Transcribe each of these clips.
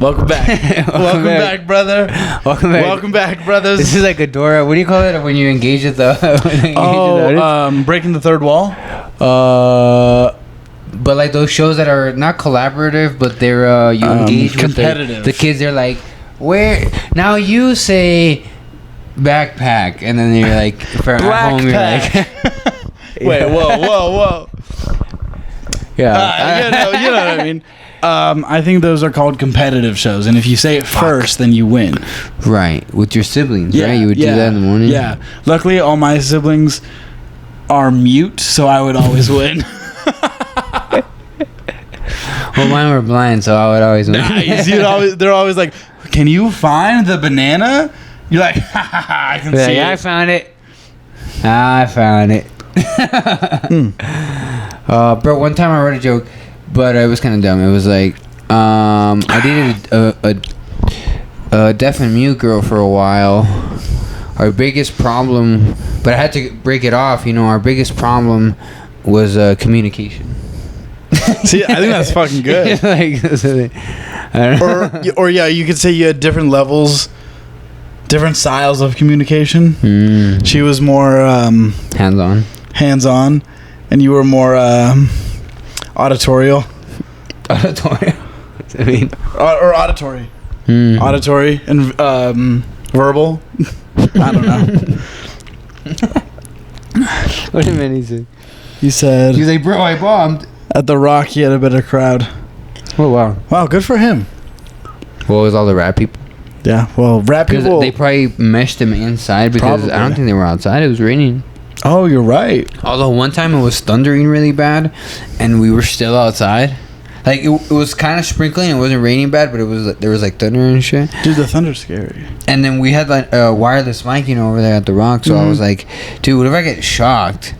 Welcome back. Welcome back, brother. Welcome back. Welcome back, brothers. This is like a door. What do you call it when you engage with the? Breaking the third wall. But like those shows that are not collaborative, but they're you engage with the kids. They're like, where now you say backpack, and then you're like, for at home, you're like, wait, whoa. Yeah, you know what I mean. I think those are called competitive shows, and if you say it first, then you win. Right, with your siblings, right? You would do that in the morning. Yeah. Luckily, all my siblings are mute, so I would always win. Well, mine were blind, so I would always win. Nice. They're always like, "Can you find the banana?" You're like, I can see it. I found it. I found it. Bro, one time I wrote a joke, but it was kind of dumb. It was like, I dated a deaf and mute girl for a while. Our biggest problem, but I had to break it off. You know, our biggest problem was communication. See, I think that's fucking good. Or yeah, you could say you had different levels, different styles of communication. She was more hands-on, and you were more auditorial. Auditorial. I mean, or auditory. Auditory and verbal. I don't know. What did Manny say? He said, he's like, bro, I bombed. At the Rock, he had a better crowd. Oh, wow. Wow, good for him. What was all the rap people? Yeah, well, rap people... They probably meshed them inside because probably. I don't think they were outside. It was raining. Oh, you're right. Although one time it was thundering really bad, and we were still outside. Like, it was kind of sprinkling. It wasn't raining bad, but there was like thunder and shit. Dude, the thunder's scary. And then we had like a wireless mic, over there at the Rock. So I was like, dude, what if I get shocked?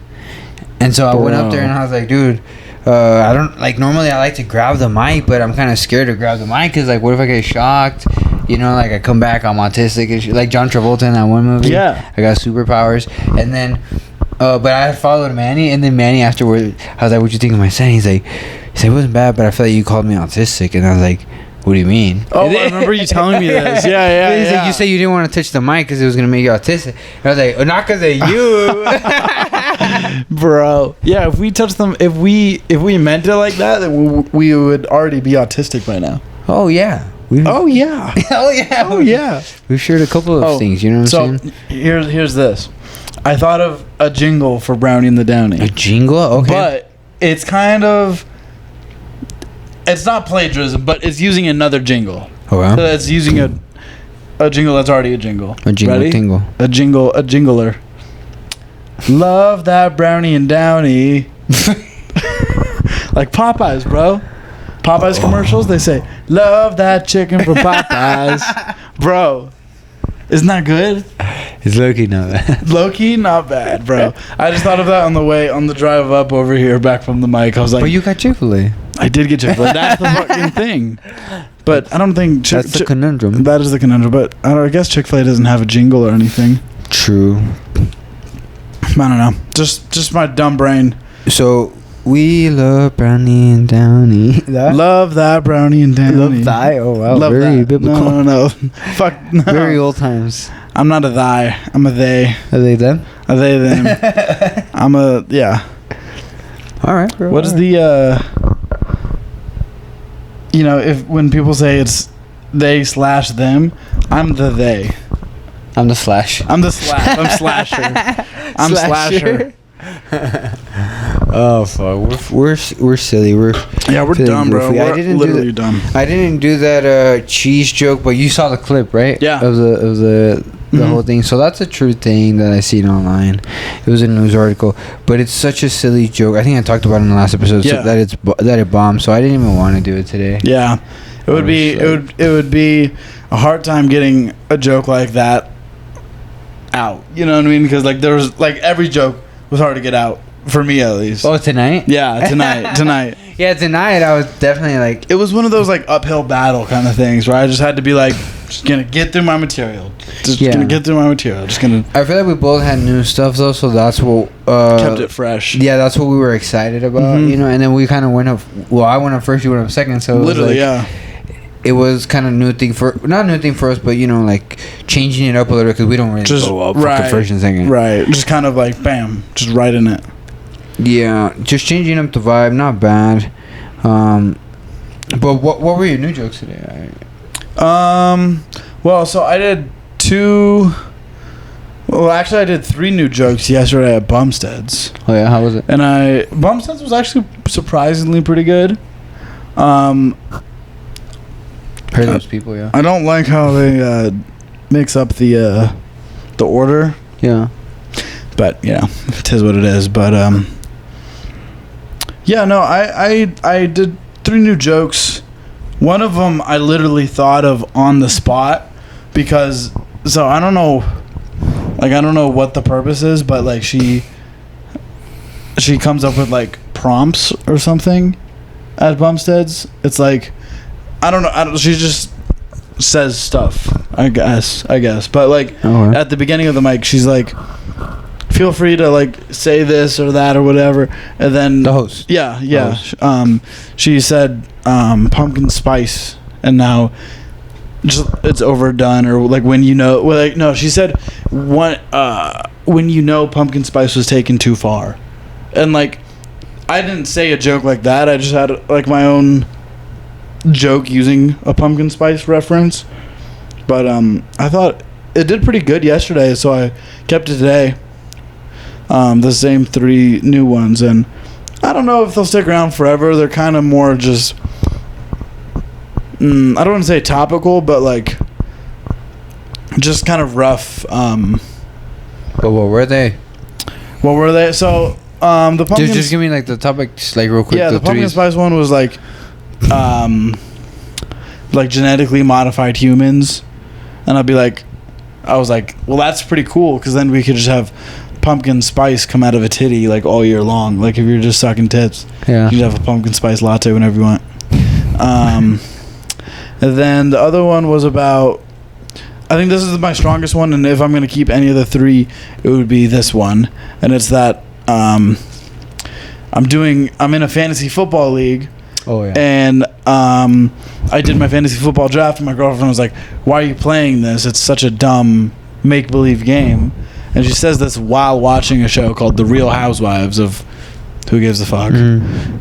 And so I went up there and I was like, dude... I don't like normally I like to grab the mic, but I'm kind of scared to grab the mic because like what if I get shocked, like I come back, I'm autistic and shit, like John Travolta in that one movie. Yeah, I got superpowers. And then but I had followed Manny, and then Manny afterward, I was like, what you think of my set? He said it wasn't bad, but I feel like you called me autistic. And I was like, what do you mean? Oh, I remember you telling me this. Yeah. He's like, you said you didn't want to touch the mic because it was gonna make you autistic. And I was like, not because of you. Bro, yeah, if we touched them, if we meant it like that, then we would already be autistic by now. Oh yeah. Oh yeah. We've shared a couple of things, you know what I'm saying? Here's this. I thought of a jingle for Brownie the Downie. A jingle? Okay. But it's kind of, it's not plagiarism, but it's using another jingle. Oh wow. So it's using a jingle that's already a jingle. A jingle. Ready? Tingle. A jingler. Love that Brownie and Downie. Like Popeyes, bro. Popeyes commercials, they say, love that chicken from Popeyes. Bro, isn't that good? It's low-key not bad. Low-key not bad, bro. I just thought of that on the drive up over here back from the mic. I was like, but you got Chick-fil-A. I did get Chick-fil-A. That's the fucking thing. But I don't think... That's the conundrum. That is the conundrum. But I guess Chick-fil-A doesn't have a jingle or anything. True. I don't know. Just my dumb brain. So, we love Brownie and Downie. Love that Brownie and Downie. Love thy. Oh, wow. Love very that. biblical. No. Fuck no. Very old times. I'm not a thy. I'm a they. Are they them? A they, them. I'm a... Yeah. All right, bro. What is the... if when people say it's they/them, I'm the they. I'm the slash. I'm the slash. I'm slasher. I'm slasher. Oh fuck, we're silly. We're dumb, bro. We're literally dumb. I didn't do that cheese joke, but you saw the clip, right? Yeah. It was the whole thing. So that's a true thing that I seen online. It was a news article, but it's such a silly joke. I think I talked about it in the last episode. Yeah. So that it bombed. So I didn't even want to do it today. Yeah, it would be a hard time getting a joke like that out. You know what I mean? Because like there was like every joke was hard to get out for me at least. Oh, tonight? Yeah, tonight. Yeah, tonight I was definitely like. It was one of those like uphill battle kind of things where I just had to be like, just gonna get through my material. Gonna get through my material. Just gonna. I feel like we both had new stuff though, so that's what kept it fresh. Yeah, that's what we were excited about, And then we kind of went up. Well, I went up first, you went up second, so literally, yeah. it was kind of not new thing for us, but you know, like changing it up a little because we don't really Just go up for conversion singing. Right. Just kind of like bam, just right in it. Yeah, just changing up the vibe, not bad. But what were your new jokes today? Well, so I did I did 3 new jokes yesterday at Bumstead's. Oh yeah, how was it? And Bumstead's was actually surprisingly pretty good. Heard those people, yeah. I don't like how they mix up the order. Yeah. But, you know, it is what it is. But, yeah, no, I did 3 new jokes. One of them I literally thought of on the spot because, so I don't know what the purpose is, but, like, she comes up with, like, prompts or something at Bumstead's. It's like, I don't know, she just says stuff, I guess. But, like, at the beginning of the mic, she's like, feel free to, like, say this or that or whatever. And then... The host. Yeah. The host. She said pumpkin spice, and now just it's overdone, or, like, when you know... Well, like, no, she said when you know pumpkin spice was taken too far. And, like, I didn't say a joke like that. I just had, like, my own joke using a pumpkin spice reference. But I thought it did pretty good yesterday, so I kept it today. The same 3 new ones, and I don't know if they'll stick around forever. They're kind of more just I don't want to say topical, but, like, just kind of rough. But what were they? So the pumpkin... Just give me, like, the topics, like, real quick. Yeah, the pumpkin spice one was like genetically modified humans, and I was like, well, that's pretty cool, because then we could just have pumpkin spice come out of a titty, like, all year long. Like, if you're just sucking tits, yeah, you could have a pumpkin spice latte whenever you want. And then the other one was about, I think this is my strongest one, and if I'm going to keep any of the 3, it would be this one. And it's that I'm in a fantasy football league. Oh, yeah. And I did my fantasy football draft, and my girlfriend was like, why are you playing this? It's such a dumb make-believe game. And she says this while watching a show called The Real Housewives of Who Gives a Fuck. Mm.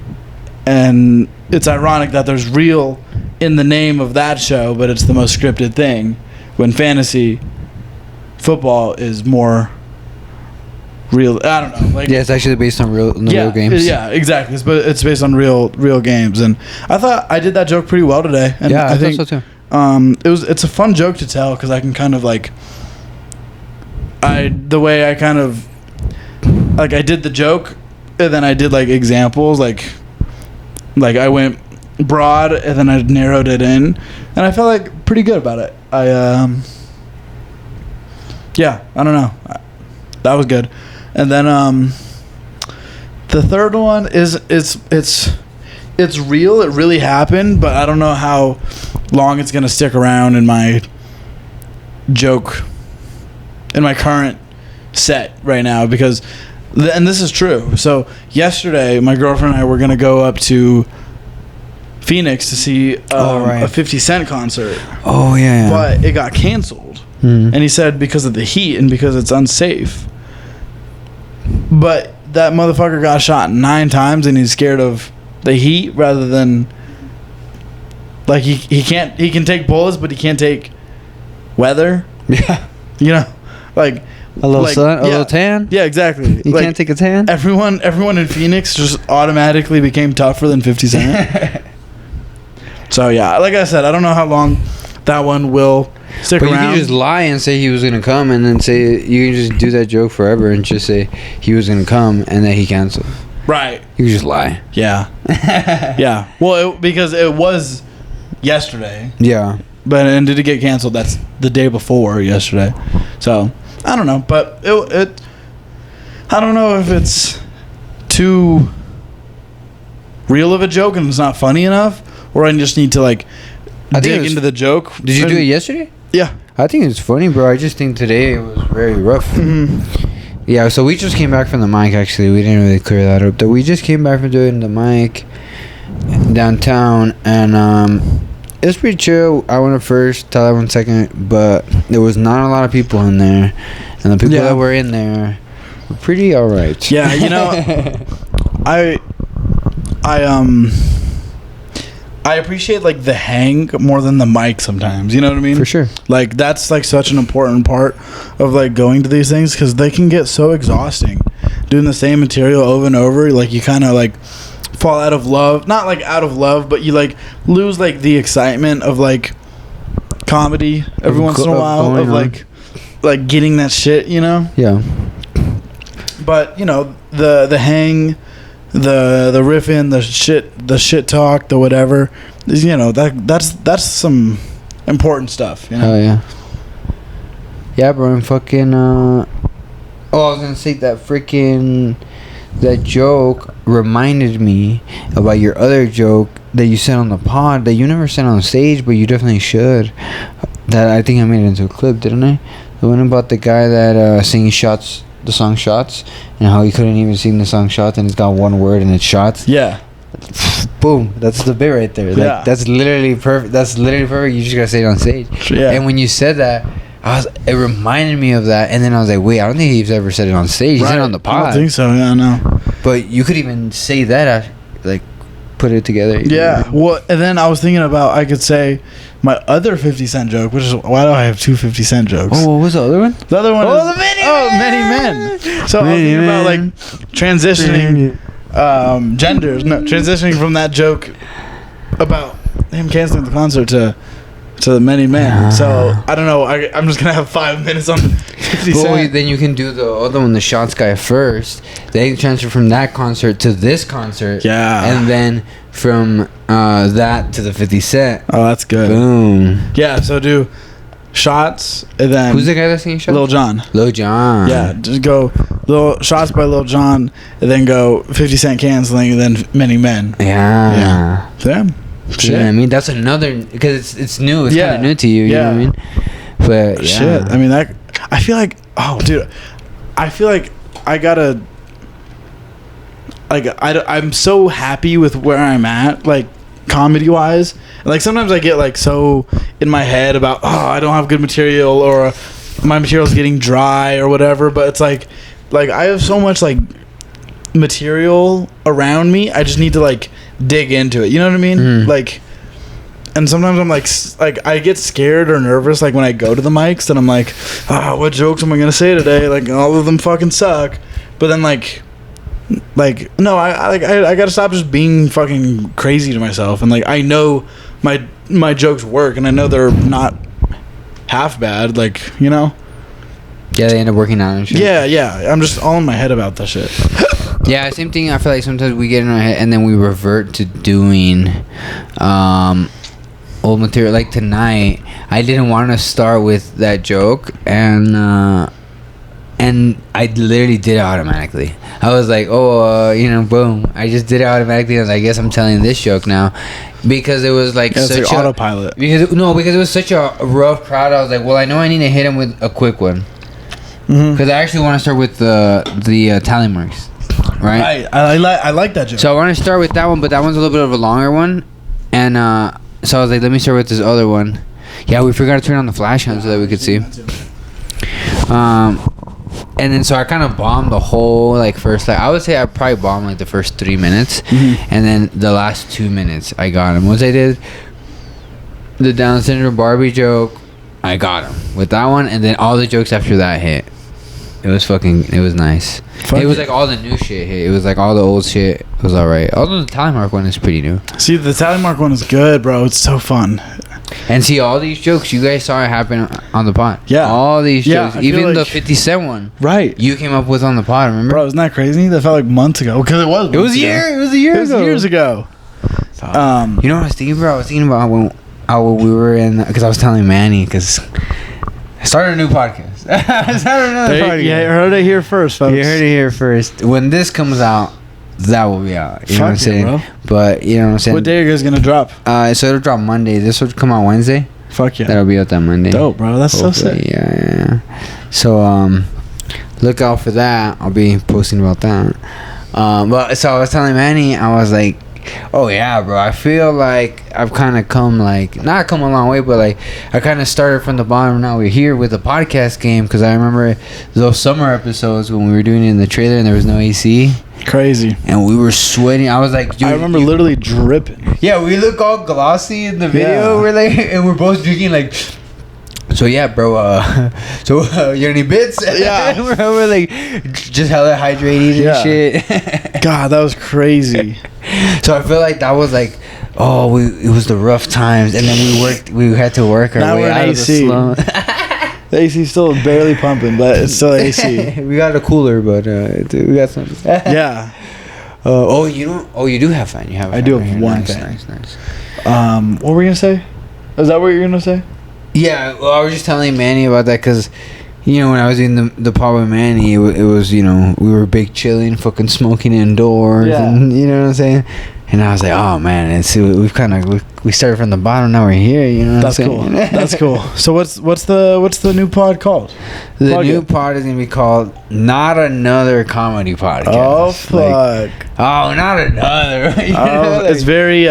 And it's ironic that there's real in the name of that show, but it's the most scripted thing, when fantasy football is more real. I don't know. Like, yeah, it's actually based on real games. Yeah, exactly. It's based on real games, and I thought I did that joke pretty well today. And yeah, I think so too. It's a fun joke to tell, because I can kind of, like, I did the joke, and then I did, like, examples, like I went broad, and then I narrowed it in, and I felt, like, pretty good about it. I don't know, that was good. And then the third one is it's real, it really happened, but I don't know how long it's gonna stick around in my joke, in my current set right now, because and this is true. So yesterday, my girlfriend and I were gonna go up to Phoenix to see a 50 Cent concert. Oh yeah. But it got canceled, and he said because of the heat and because it's unsafe. But that motherfucker got shot 9 times, and he's scared of the heat rather than, like, he can take bullets, but he can't take weather. Yeah. You know, like a little sun, a little tan. Yeah, exactly. You can't take a tan. Everyone in Phoenix just automatically became tougher than 50 Cent. So yeah, like I said, I don't know how long that one will stick around. But you can just lie and say he was gonna come, and then say you can just do that joke forever and just say he was gonna come and then he canceled. Right. You can just lie. Yeah. Yeah. Well, because it was yesterday. Yeah. And did it get canceled? That's the day before yesterday. So I don't know, but it I don't know if it's too real of a joke and it's not funny enough, or I just need to, like, dig into the joke. Did you do it yesterday? Yeah. I think it's funny, bro. I just think today it was very rough. Mm-hmm. Yeah, so we just came back from the mic, actually. We didn't really clear that up. We just came back from doing the mic downtown, and it was pretty chill. I went up first, Tyler went second, but there was not a lot of people in there, and the people that were in there were pretty alright. Yeah, you know, I appreciate like the hang more than the mic sometimes. You know what I mean? For sure. Like that's like such an important part of like going to these things because they can get so exhausting doing the same material over and over. Like you kind of like fall out of love, not like out of love, but you like lose like the excitement of like comedy every once in a while of like getting that shit. You know? Yeah. But you know the hang. The riffing, the shit talk, the whatever, you know, that's some important stuff, you know. Oh yeah. Yeah, bro. And fucking. I was gonna say that joke reminded me about your other joke that you said on the pod that you never said on stage, but you definitely should. That I think I made it into a clip, didn't I? The one about the guy that singing shots. The song Shots, and how he couldn't even sing the song Shots, and it's got one word and it's shots. Yeah. Boom. That's the bit right there. Yeah. Like, that's literally perfect. You just gotta say it on stage. Yeah. And when you said that, it reminded me of that, and then I was like, wait, I don't think he's ever said it on stage. He said it on the pod. I don't think so. Yeah, no. But you could even say that, like, put it together. Yeah. Well, and then I was thinking about I could say my other 50 Cent joke, which is why do I have two 50 Cent jokes? Oh, what was the other one? The other one is the Many Men. So I was thinking about like transitioning genders. No, transitioning from that joke about him canceling the concert to Many Men. So I don't know. I'm just gonna have 5 minutes on 50 Cent. Then you can do the other one, the Shots guy first. Then transfer from that concert to this concert. Yeah. And then from that to the 50 Cent. Oh, that's good. Boom. Yeah. So do Shots and then who's the guy that's singing Shots? Lil Jon. Lil Jon. Yeah. Just go Lil Shots by Lil Jon and then go 50 Cent canceling and then Many Men. Yeah. Damn. Shit. Yeah, I mean that's another because it's new. It's kind of new to you. You know what I mean? But yeah. Shit. I mean that. I feel like. Oh, dude. I feel like I gotta. Like I'm so happy with where I'm at, like comedy wise. Like sometimes I get like so in my head about I don't have good material or my material's getting dry or whatever. But it's like I have so much like material around me. I just need to like dig into it. You know what I mean? Like, and sometimes I'm like I get scared or nervous like when I go to the mics and I'm like, what jokes am I gonna say today? Like all of them fucking suck. But then like no, I gotta stop just being fucking crazy to myself and like I know my jokes work and I know they're not half bad. Like you know. Yeah, they end up working out and shit. Yeah. I'm just all in my head about that shit. Yeah, same thing. I feel like sometimes we get in our head and then we revert to doing old material. Like tonight, I didn't want to start with that joke, and I literally did it automatically. I was like, boom. I just did it automatically. I was like, I guess I'm telling this joke now. Because it was like such like autopilot. Because it was such a rough crowd. I was like, well, I know I need to hit him with a quick one. Because I actually want to start with the tally marks. Right. I like that joke. So I want to start with that one, but that one's a little bit of a longer one, and so I was like, let me start with this other one. Yeah, we forgot to turn on the flash on so that we could see. And then so I kind of bombed the whole like first. Like I would say I probably bombed like the first 3 minutes, and then the last 2 minutes I got him. Once I did the Down syndrome Barbie joke, I got him with that one, and then all the jokes after that hit. It was nice. It was like all the new shit hit. It was like all the old shit was alright. Although the tally mark one is pretty new. See, the tally mark one is good, bro. It's so fun. And see, all these jokes, you guys saw it happen on the pod. Yeah. All these jokes. Even like the 50 Cent one. Right. You came up with on the pod, remember? Bro, isn't that crazy? That felt like months ago. Because it was. It was years ago. You know what I was thinking, bro? I was thinking about when we were in... Because I was telling Manny, because... I started a new podcast. I started another podcast. Yeah, you heard it here first, folks. You heard it here first. When this comes out, that will be out. You know what I'm saying? Bro. But, you know what I'm saying? What day are you guys going to drop? So it'll drop Monday. This will come out Wednesday. Fuck yeah. That'll be out that Monday. Dope, bro. That's hopefully. So sick. Yeah. So, look out for that. I'll be posting about that. But so I was telling Manny, I was like, Oh yeah, bro. I feel like I've kind of come like not come a long way, but like I kind of started from the bottom. Now we're here with the podcast game because I remember those summer episodes when we were doing it in the trailer and there was no AC. Crazy. And we were sweating. I was like, dude, I remember literally dripping. Yeah, we look all glossy in the video. Yeah. We're like, and we're both drinking like. So yeah, bro. You any bits? Yeah. we're like just hella hydrated Yeah. and shit. God, that was crazy. So I feel like that was like, it was the rough times, and then we had to work our Now way we're in out of the AC. slum. The AC's still barely pumping, but it's still AC. We got a cooler, but we got some. Yeah. You do have fan. You have. I do have one fan. Nice. What were we gonna say? Is that what you're gonna say? Yeah, well, I was just telling Manny about that because, you know, when I was in the pod with Manny, it was, you know, we were big chilling, fucking smoking indoors, Yeah. and you know what I'm saying? And I was like, oh man, and see, we've kind of we started from the bottom, now we're here, you know what That's I'm cool. saying? That's cool. So what's the new pod called? The Plug new it. pod is gonna be called Not Another Comedy Podcast. Oh fuck! Not another. You know, It's very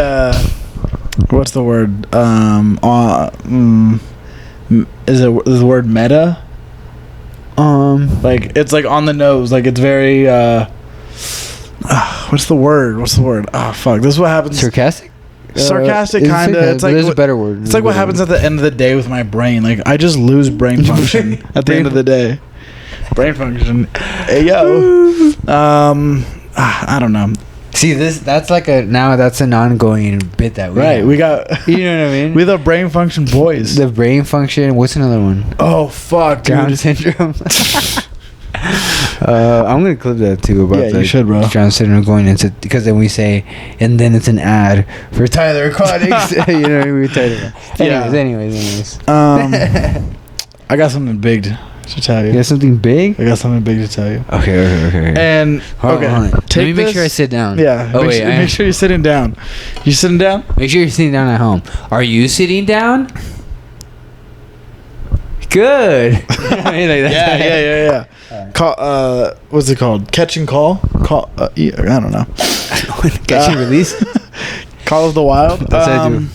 what's the word? Is the word meta? Like it's like on the nose. Like it's very what's the word? Oh fuck! This is what happens. sarcastic. Sarcastic, kind of. It's like there's a better word. It's like what happens at the end of the day with my brain. Like I just lose brain function at the end of the day. Brain function. Hey yo. I don't know. See that's an ongoing bit that we Right, have. we got. You know what I mean? We the brain function boys. The brain function. What's another one? Oh fuck, Down dude. syndrome. I'm gonna clip that too about Yeah, you the should, bro. Down syndrome going into because then we say and then it's an ad for Tyler Aquatics. You know we Tyler. Yeah. Anyways. I got something big to tell You you. got something big? I got something big to tell you. Okay. And Hold on. Let take me make this- sure I sit down. Yeah. Oh, make sure you're sitting down. You sitting down? Make sure you're sitting down at home. Are you sitting down? Good. I mean, like that. Yeah. Call. What's it called? Catch and call. Yeah, I don't know. Catch and release. Call of the Wild. That's what I do.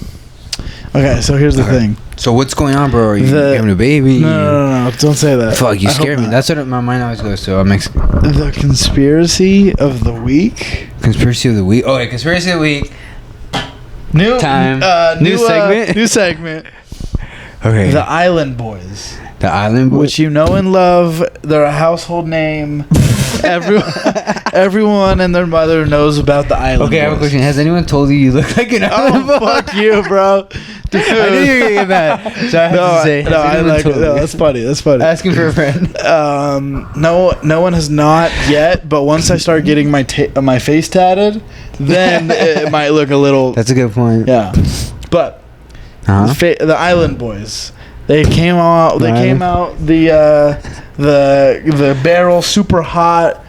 Okay, so here's the thing. So what's going on, bro? Are you The- having a baby? No, don't say that. Fuck, you I hope scared me. not. That's what my mind always goes to. The conspiracy of the week. Conspiracy of the week. Oh, yeah, conspiracy of the week. New Time. New segment? New segment. Okay. The Island Boys, The Island Boys. which you know and love. They're a household name. Everyone and their mother knows about the Island Okay, I have a Boys. question. Has anyone told you look like an Island Oh Boy? fuck you, bro! Dude. I knew you were gonna get that. So I have to say. No, I like it. No, that's funny. That's funny. Asking for a friend. No one has not yet. But once I start getting my face tatted, then it might look a little. That's a good point. Yeah, but Huh? the Island Boys. They came out. They The came out. The barrel super hot.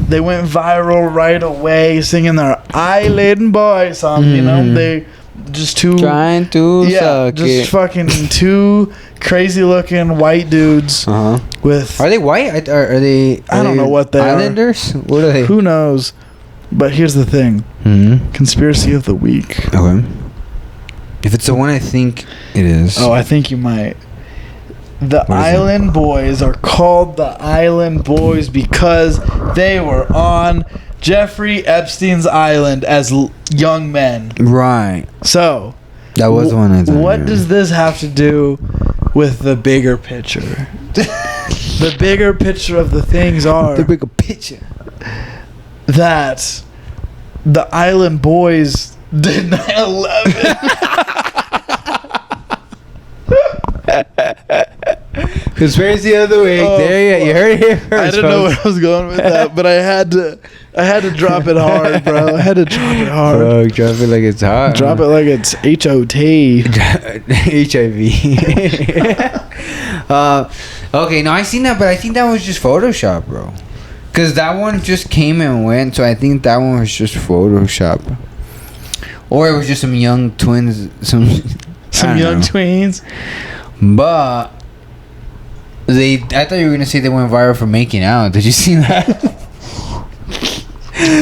They went viral right away, singing their Island Boy song. You know, they just two. Trying to suck just it. fucking two crazy looking white dudes with. Are they white? Are they? I don't know what they are. Islanders? What are they? Who knows? But here's the thing: conspiracy of the week. Okay. If it's the one I think it is. Oh, I think you might. The What is it? Island Boys are called the Island Boys because they were on Jeffrey Epstein's island as young men. Right. So, That was the one I thought. what does this have to do with the bigger picture? The bigger picture of the things are the bigger picture? that the Island Boys did 9/11. Conspiracy of the week. Oh, there you heard it here first. I didn't know where I was going with that, but I had to drop it hard, bro. I had to drop it hard. Bro, drop it like it's hot. Drop it like it's HOT. HIV. Okay, no, I seen that, but I think that was just Photoshop, bro. Cause that one just came and went, so I think that one was just Photoshop. Or it was just some young twins, some Young tweens. But I thought you were gonna say they went viral for making out. Did you see that?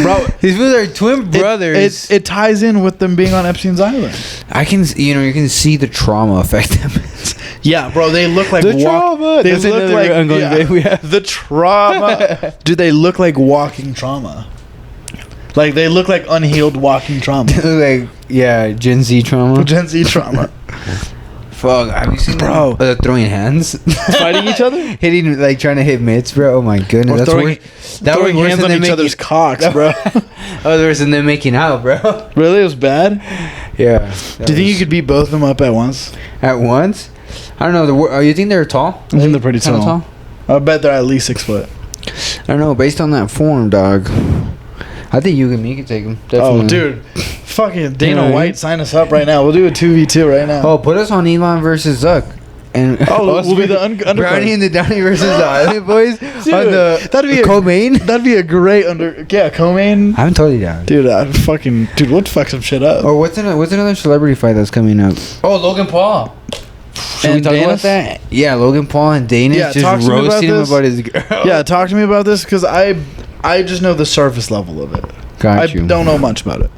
Bro, These fools are twin brothers. It ties in with them being on Epstein's island. I can, you can see the trauma affect them. Yeah, bro, they look like The trauma. They That's look another like ongoing bit we have. the trauma. Dude, they look like walking trauma. Like they look like unhealed walking trauma. Like, yeah, Gen Z trauma. Gen Z trauma. Fuck, have you seen Bro. them throwing hands? Fighting each other? Hitting, like, trying to hit mitts, bro. Oh my goodness. Or That's throwing, worse. That throwing was worse hands than on them each other's cocks, bro. Oh, worse than them making out, bro. Really? It was bad? Yeah. Do you think you could beat both of them up at once? At once? I don't know. You think they're tall? I think they're pretty Kinda tall. I bet they're at least 6 foot. I don't know. Based on that form, dog, I think you can take them. Oh, dude. Fucking Dana Yeah. White, sign us up right now. We'll do a 2v2 right now. Oh, put us on Elon versus Zuck. And We'll be the undercard. Brownie and the Downie versus the Island Boys. Dude, on the that'd be co-main. That'd be a great co-main. I'm totally down. Dude, we'll fuck some shit up. Or what's another celebrity fight that's coming up? Oh, Logan Paul. Should we And talk Dana? about that? Yeah, Logan Paul and Dana Yeah, talk just to me about roasting him this. about his girl. Yeah, talk to me about this because I just know the surface level of it. Got you. I don't know much about it.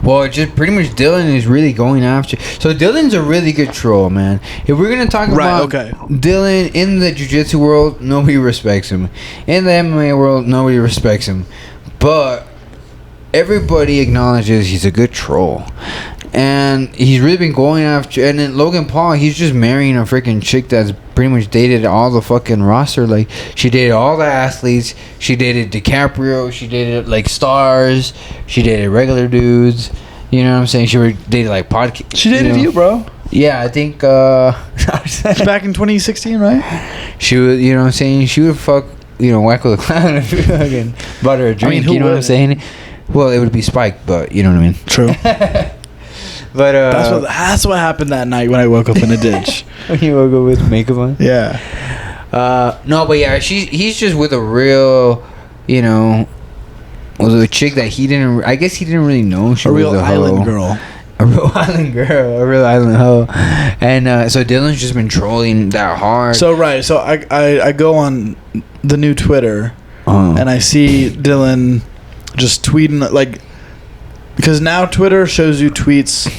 Well, it's just pretty much Dylan is really going after. So Dylan's a really good troll, man. If we're gonna talk about Dylan in the jiu-jitsu world, nobody respects him. In the MMA world, nobody respects him. But everybody acknowledges he's a good troll. And he's really been going after. And then Logan Paul, he's just marrying a freaking chick that's pretty much dated all the fucking roster. Like, she dated all the athletes. She dated DiCaprio. She dated, like, stars. She dated regular dudes. You know what I'm saying? She dated, like, podcast. She dated you, bro. Yeah, I think, back in 2016, right? She would, you know what I'm saying? She would fuck, Wacko the Clown if you fucking bought her a drink. who you know what I'm wouldn't? saying? Well, it would be Spike, but you know what I mean? True. But that's what happened that night when I woke up in a ditch. when you woke up with makeup on? Yeah. No, but yeah, he's just with a real, was a chick that I guess he didn't really know she A was real a island hoe. girl. A real island girl, a real island hoe. And so Dylan's just been trolling that hard. So I go on the new Twitter and I see Dylan just tweeting, like, because now Twitter shows you tweets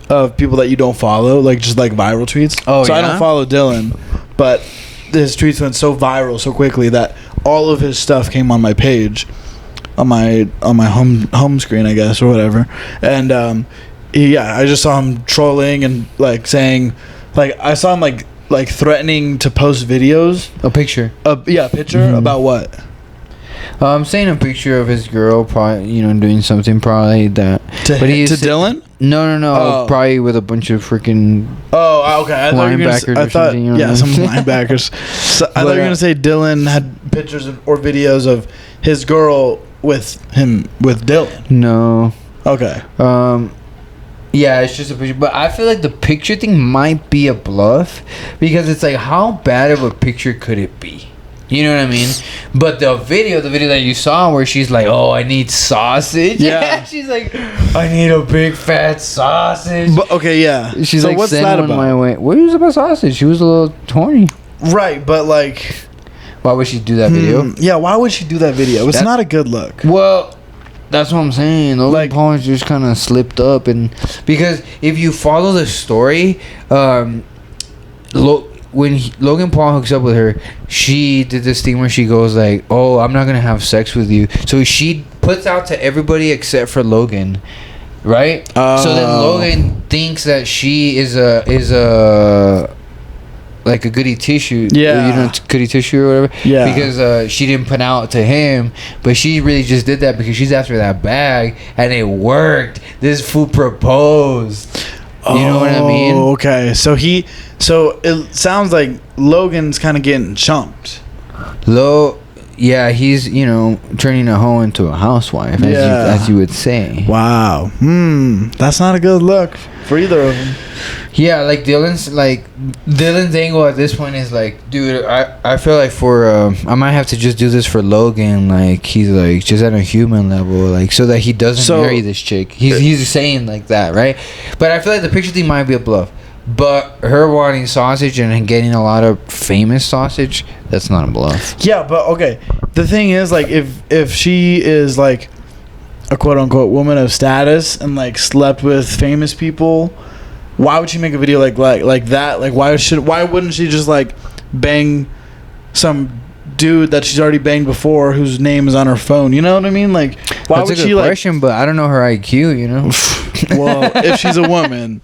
of people that you don't follow, like just like viral tweets. Oh, so yeah? I don't follow Dylan, but his tweets went so viral so quickly that all of his stuff came on my page, on my home screen, I guess, or whatever. And I just saw him trolling and like saying, like, I saw him like threatening to post videos. A picture. Picture about what? I'm saying a picture of his girl, probably, doing something probably that. To Dylan? No. Oh. Probably with a bunch of freaking. Oh, okay. I thought you were gonna linebackers say, or something, you know what I some mean? linebackers. So I thought you were gonna say Dylan had pictures or videos of his girl with Dylan. No. Okay. Yeah, it's just a picture, but I feel like the picture thing might be a bluff because it's like, how bad of a picture could it be? You know what I mean? But the video that you saw where she's like, "Oh, I need sausage." Yeah. She's like, "I need a big fat sausage." But okay, yeah. She's so like, what's "Send that one about? my way." What is about sausage? She was a little horny. Right, but like, Why would she do that video? Yeah, why would she do that video? It's not a good look. Well, that's what I'm saying. Logan Paul just kind of slipped up, and because if you follow the story, when Logan Paul hooks up with her, she did this thing where she goes like, "Oh, I'm not gonna have sex with you." So she puts out to everybody except for Logan, right? So then Logan thinks that she is a like a goody tissue, goody tissue or whatever. Yeah, because she didn't put out to him, but she really just did that because she's after that bag, and it worked. This fool proposed. You know what I mean? Okay, so it sounds like Logan's kind of getting chumped. Yeah, he's turning a hoe into a housewife, as you would say. Wow, that's not a good look for either of them. Yeah, like Dylan's angle at this point is like, dude, I feel like I might have to just do this for Logan. Like, he's like just at a human level, like so that he doesn't marry this chick. He's saying like that, right? But I feel like the picture thing might be a bluff. But her wanting sausage and getting a lot of famous sausage, that's not a bluff. Yeah, but okay. The thing is, like, if she is like a quote unquote woman of status and like slept with famous people, why would she make a video like that? Like, why wouldn't she just like bang some dude that she's already banged before whose name is on her phone? You know what I mean? Like, why That's would a good she like? question, but I don't know her IQ. You know. Well, if she's a woman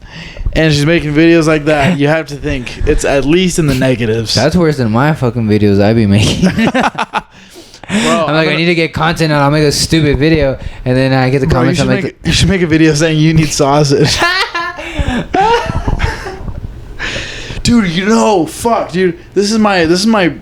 and she's making videos like that, you have to think it's at least in the negatives. That's worse than my fucking videos I be making. Bro, I'm like, I need to get content and I'll make a stupid video, and then I get the comments. You should make a video saying you need sausage. Dude, fuck, dude. This is my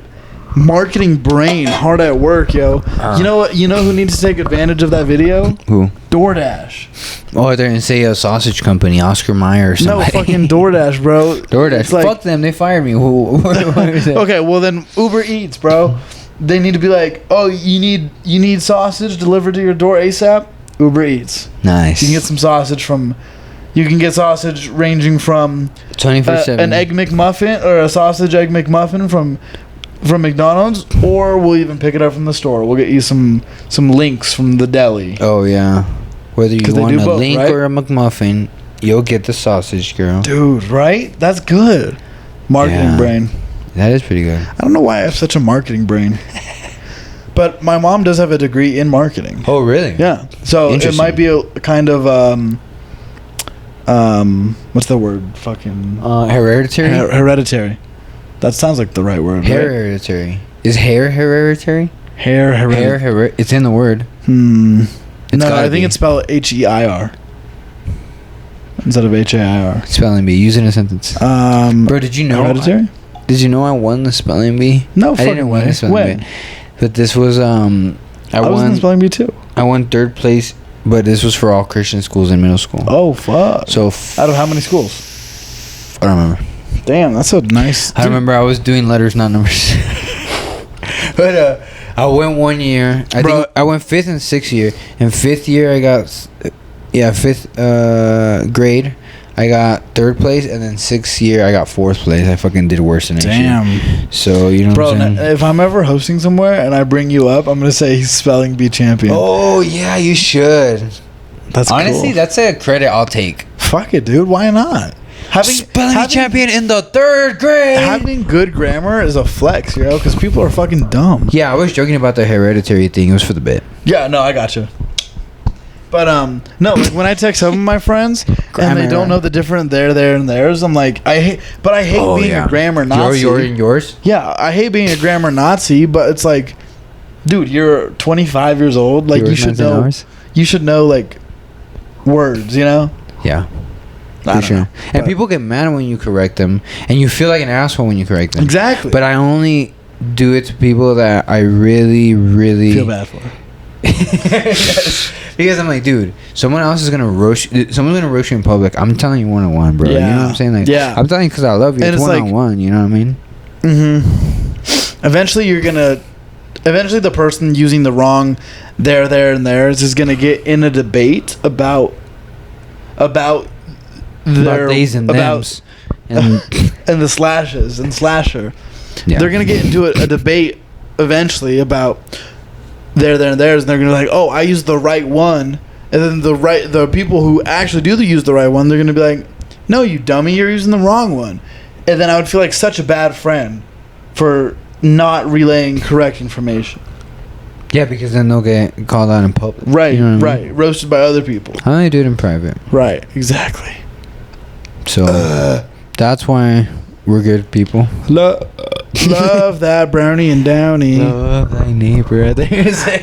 marketing brain hard at work, yo. You know what? You know who needs to take advantage of that video? Who? DoorDash. Oh, they're gonna say a sausage company, Oscar Mayer or something. No, fucking DoorDash, bro. DoorDash. Like, fuck them. They fired me. What is that? Okay, well then Uber Eats, bro. They need to be like, oh, you need sausage delivered to your door ASAP? Uber Eats. Nice. You can get some sausage from. You can get sausage ranging from 24/7. An egg McMuffin or a sausage egg McMuffin from McDonald's, or we'll even pick it up from the store. We'll get you some links from the deli. Oh yeah. Whether you want a both, link right? or a McMuffin, you'll get the sausage, girl. Dude, right? That's good. Marketing brain. That is pretty good. I don't know why I have such a marketing brain. But my mom does have a degree in marketing. Oh really? Yeah. So it might be a kind of what's the word? Fucking hereditary. Hereditary. That sounds like the right word. Hereditary. Right? Is hair hereditary? Hair. It's in the word. No, I think it's spelled HEIR instead of HAIR. Spelling bee. Use it in a sentence. Bro, did you know? Hereditary? Did you know I won the spelling bee? No, I didn't win the spelling bee. But this was I was in the spelling bee too. I won 3rd place, but this was for all Christian schools in middle school. Oh fuck! So out of how many schools? I don't remember. Damn, that's so nice. I remember I was doing letters, not numbers. But I went 1 year. I think I went 5th and 6th year. In 5th year, I got 5th grade. I got 3rd place, and then 6th year I got 4th place. I fucking did worse than Damn. So you know, bro. what I'm saying? If I'm ever hosting somewhere and I bring you up, I'm gonna say he's spelling bee champion. Oh yeah, you should. That's honestly cool. That's a credit I'll take. Fuck it, dude. Why not? Spelling bee champion in the 3rd grade. Having good grammar is a flex, yo, because people are fucking dumb. Yeah, I was joking about the hereditary thing. It was for the bit. Yeah, no, I gotcha. But no, like when I text some of my friends and they don't know the different there, and theirs, I'm like, I hate being a grammar Nazi. Yours? Yeah, I hate being a grammar Nazi, but it's like, dude, you're 25 years old. Like, you should know. You should know like words, you know? Yeah. For sure. And people get mad when you correct them, and you feel like an asshole when you correct them. Exactly. But I only do it to people that I really, really feel bad for. Yes. Because I'm like, dude, someone else is gonna roast. Someone's gonna roast you in public. I'm telling you 1-on-1, bro. Yeah. You know what I'm saying? Like, yeah. I'm telling you because I love you. And it's 1-on-1. You know what I mean? Mm-hmm. Eventually, the person using the wrong there, and theirs is gonna get in a debate about these and thems and the slashes and slasher. Yeah. They're gonna get into a debate eventually about there, and theirs, and they're gonna be like, oh, I used the right one, and then the people who actually do use the right one, they're gonna be like, no, you dummy, you're using the wrong one, and then I would feel like such a bad friend for not relaying correct information. Yeah, because then they'll get called out in public. Right, you know what I right, mean? roasted by other people. I only do it in private. Right, exactly. So that's why we're good people. Love that Brownie and Downie. Love thy neighbor.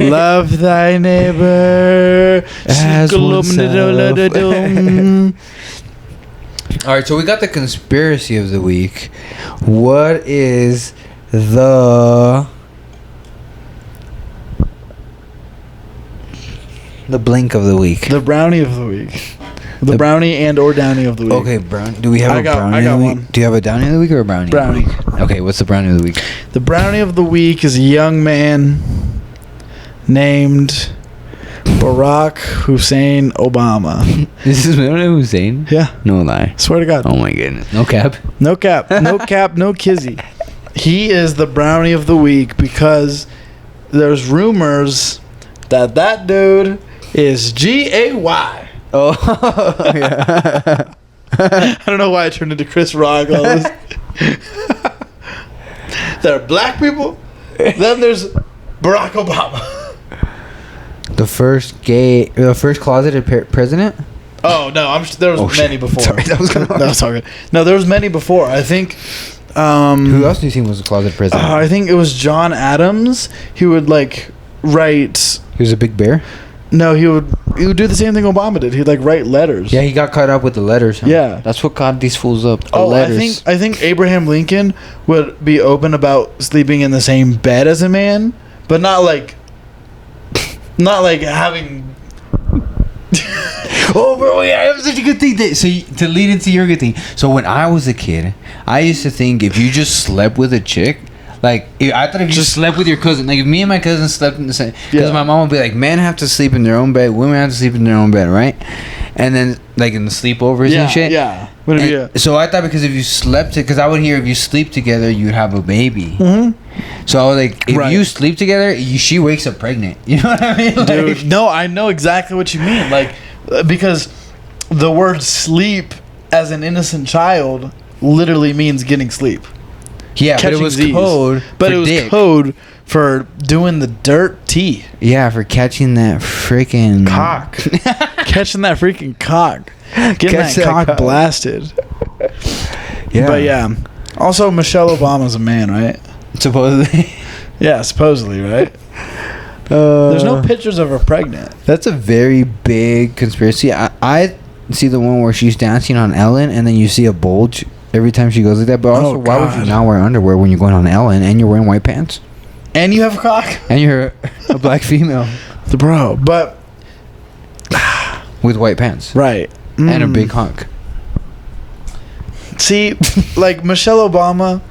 Love thy neighbor as oneself. All right, so we got the conspiracy of the week. What is the blink of the week? The brownie of the week. The brownie and or downy of the week. Okay, do we have a brownie I got of the one. week? Do you have a downy of the week or a brownie? Brownie. Okay, what's the brownie of the week? The brownie of the week is a young man named Barack Hussein Obama. This is Hussein? Yeah. No lie. Swear to God. Oh my goodness. No cap. No cap. No cap. No kizzy. He is the brownie of the week because there's rumors that dude is G-A-Y. Oh, yeah. I don't know why I turned into Chris Rock. All this. There are black people. Then there's Barack Obama. The first closeted president? Oh no, there was many before. Sorry, that was kind of That was all good. No, there was many before. I think. Who else do you think was a closeted president? I think it was John Adams. He would like write. He was a big bear? No, he would do the same thing Obama did. He'd like write letters. Yeah, he got caught up with the letters. Huh? Yeah. That's what got these fools up. The letters. I think Abraham Lincoln would be open about sleeping in the same bed as a man, but not like having. Oh, bro, yeah, that was such a good thing. To lead into your good thing. So when I was a kid, I used to think if you just slept with a chick, like I thought if you just slept with your cousin, like if me and my cousin slept in the same, because my mom would be like, men have to sleep in their own bed, women have to sleep in their own bed, right? And then like in the sleepovers and shit. Yeah. So I thought because if you slept, because I would hear if you sleep together, you'd have a baby. Mm-hmm. So I was like, if you sleep together, she wakes up pregnant. You know what I mean? Like, dude, no, I know exactly what you mean. Like, because the word sleep as an innocent child literally means getting sleep. Yeah, but it was code. But it was code for doing the dirty. Yeah, for catching that freaking cock. Catching that freaking cock. Getting that cock blasted. Yeah. But yeah. Also, Michelle Obama's a man, right? Supposedly. Yeah, supposedly, right? There's no pictures of her pregnant. That's a very big conspiracy. I see the one where she's dancing on Ellen, and then you see a bulge every time she goes like that. But also, why would you not wear underwear when you're going on Ellen and you're wearing white pants? And you have a cock? And you're a black female. Bro, but... with white pants. Right. And a big cock. See, like Michelle Obama,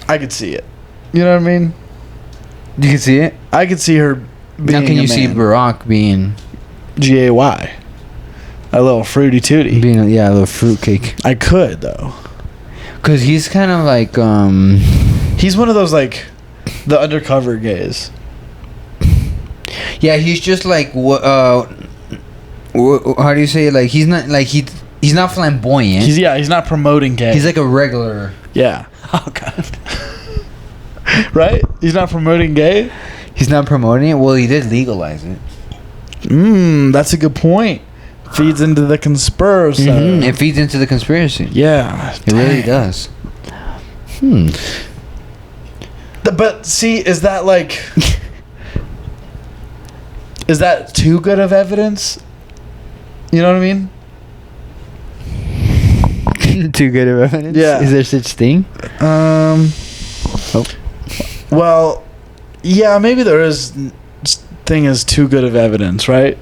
I could see it. You know what I mean? You can see it? I could see her being Now can you see Barack being... G-A-Y. A little fruity tooty. Being a little fruitcake. I could, though. Because he's kind of like... He's one of those, like, the undercover gays. Yeah, he's just like... how do you say it? Like, he's not... Like, he's not flamboyant. He's not promoting gay. He's like a regular... Yeah. Oh, God. Right? He's not promoting gay? He's not promoting it? Well, he did legalize it. That's a good point. Feeds into the conspiracy. Mm-hmm. It feeds into the conspiracy. Yeah. It really does. But see, is that like... is that too good of evidence? You know what I mean? Too good of evidence? Yeah. Is there such thing? Well, yeah, maybe there is thing as too good of evidence, right?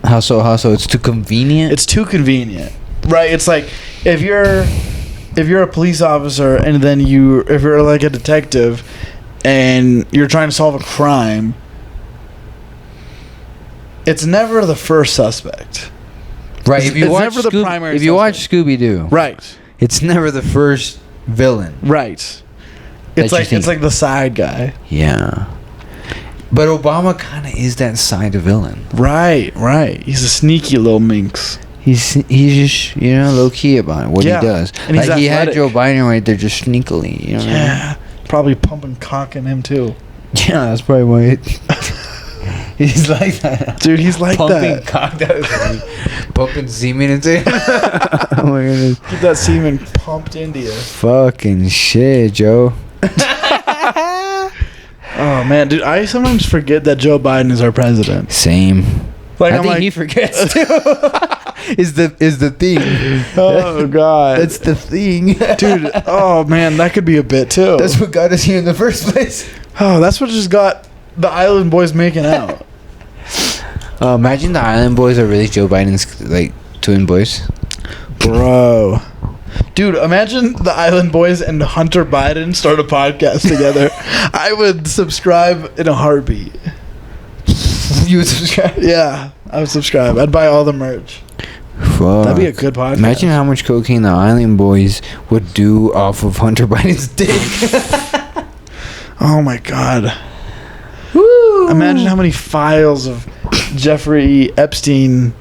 How so? It's too convenient? It's too convenient. Right? It's like if you're a police officer and then if you're like a detective and you're trying to solve a crime, it's never the first suspect. Right. If you watch never the primary if you watch Scooby-Doo, right, it's never the first villain. Right. It's like the side guy. Yeah. But Obama kind of is that side of villain. Right. He's a sneaky little minx. He's just, low key about what he does. And like he had Joe Biden right there just sneakily, what I mean? Probably pumping cock in him too. Yeah, that's probably why he's like that. Dude, he's like pumping that. Cock, that was funny. Pumping semen into him. Oh my goodness. Get that semen pumped into you. Fucking shit, Joe. Oh man, dude, I sometimes forget that Joe Biden is our president. Same. Like I think he forgets too. is the thing. Oh god. That's the thing. Dude, oh man, that could be a bit too. That's what got us here in the first place. Oh, that's what just got the Island Boys making out. Imagine the Island Boys are really Joe Biden's like twin boys. Bro. Dude, imagine the Island Boys and Hunter Biden start a podcast together. I would subscribe in a heartbeat. You would subscribe? Yeah, I would subscribe. I'd buy all the merch. Fuck. That'd be a good podcast. Imagine how much cocaine the Island Boys would do off of Hunter Biden's dick. Oh my god. Woo. Imagine how many files of Jeffrey Epstein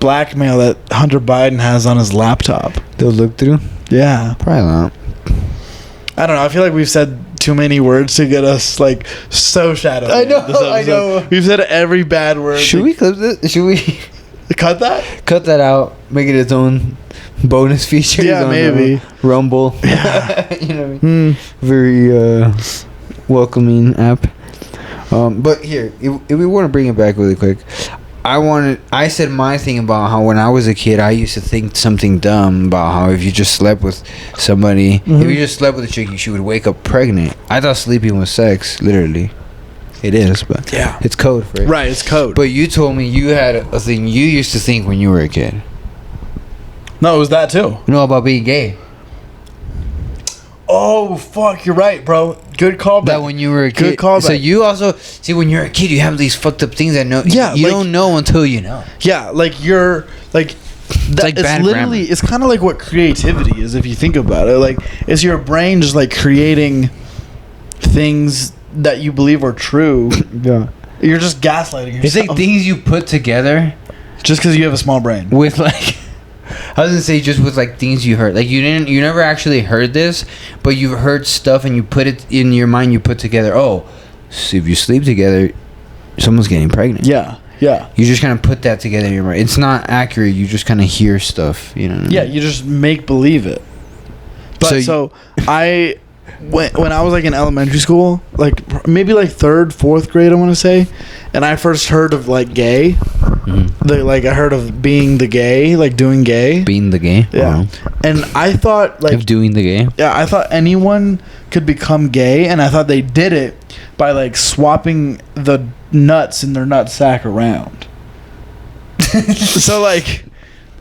blackmail that Hunter Biden has on his laptop. They'll look through? Yeah. Probably not. I don't know. I feel like we've said too many words to get us like so shadowed. I know. We've said every bad word. Should we clip this? Should we cut that? cut that out? Make it its own bonus feature? Yeah, on, maybe. Rumble. Yeah. You know what I mean? Very welcoming app. But here, if we want to bring it back really quick, I said my thing about how when I was a kid, I used to think something dumb about how if you just slept with somebody, if you just slept with a chick, she would wake up pregnant. I thought sleeping was sex, literally. It is, but Yeah. it's code for it. Right, it's code. But you told me you had a thing you used to think when you were a kid. No, it was that too. You know about being gay? Oh, fuck, you're right, bro. Good call. That when you were a kid. Good callback. So you also see when you're a kid, you have these fucked up things that you like, don't know until you know. Yeah, like you're like that, like it's bad literally grammar. it's kind of like what creativity is if you think about it. Like it's your brain just like creating things that you believe are true. Yeah. You're just gaslighting yourself. It's like things you put together just because you have a small brain. with like I was gonna say just with like things you heard. Like you never actually heard this, but you've heard stuff and you put it in your mind. You put together. Oh, so if you sleep together, someone's getting pregnant. Yeah. You just kind of put that together in your mind. It's not accurate. You just kind of hear stuff. You know. What I Yeah, mean? you just make believe it. But so I when I was like in elementary school, like maybe like 3rd, 4th grade, I want to say, and I first heard of like gay. Like I heard of being the gay, like doing gay. Being the gay. Yeah. And I thought like Of doing the gay. yeah, I thought anyone could become gay, and I thought they did it by like swapping the nuts in their nut sack around. So like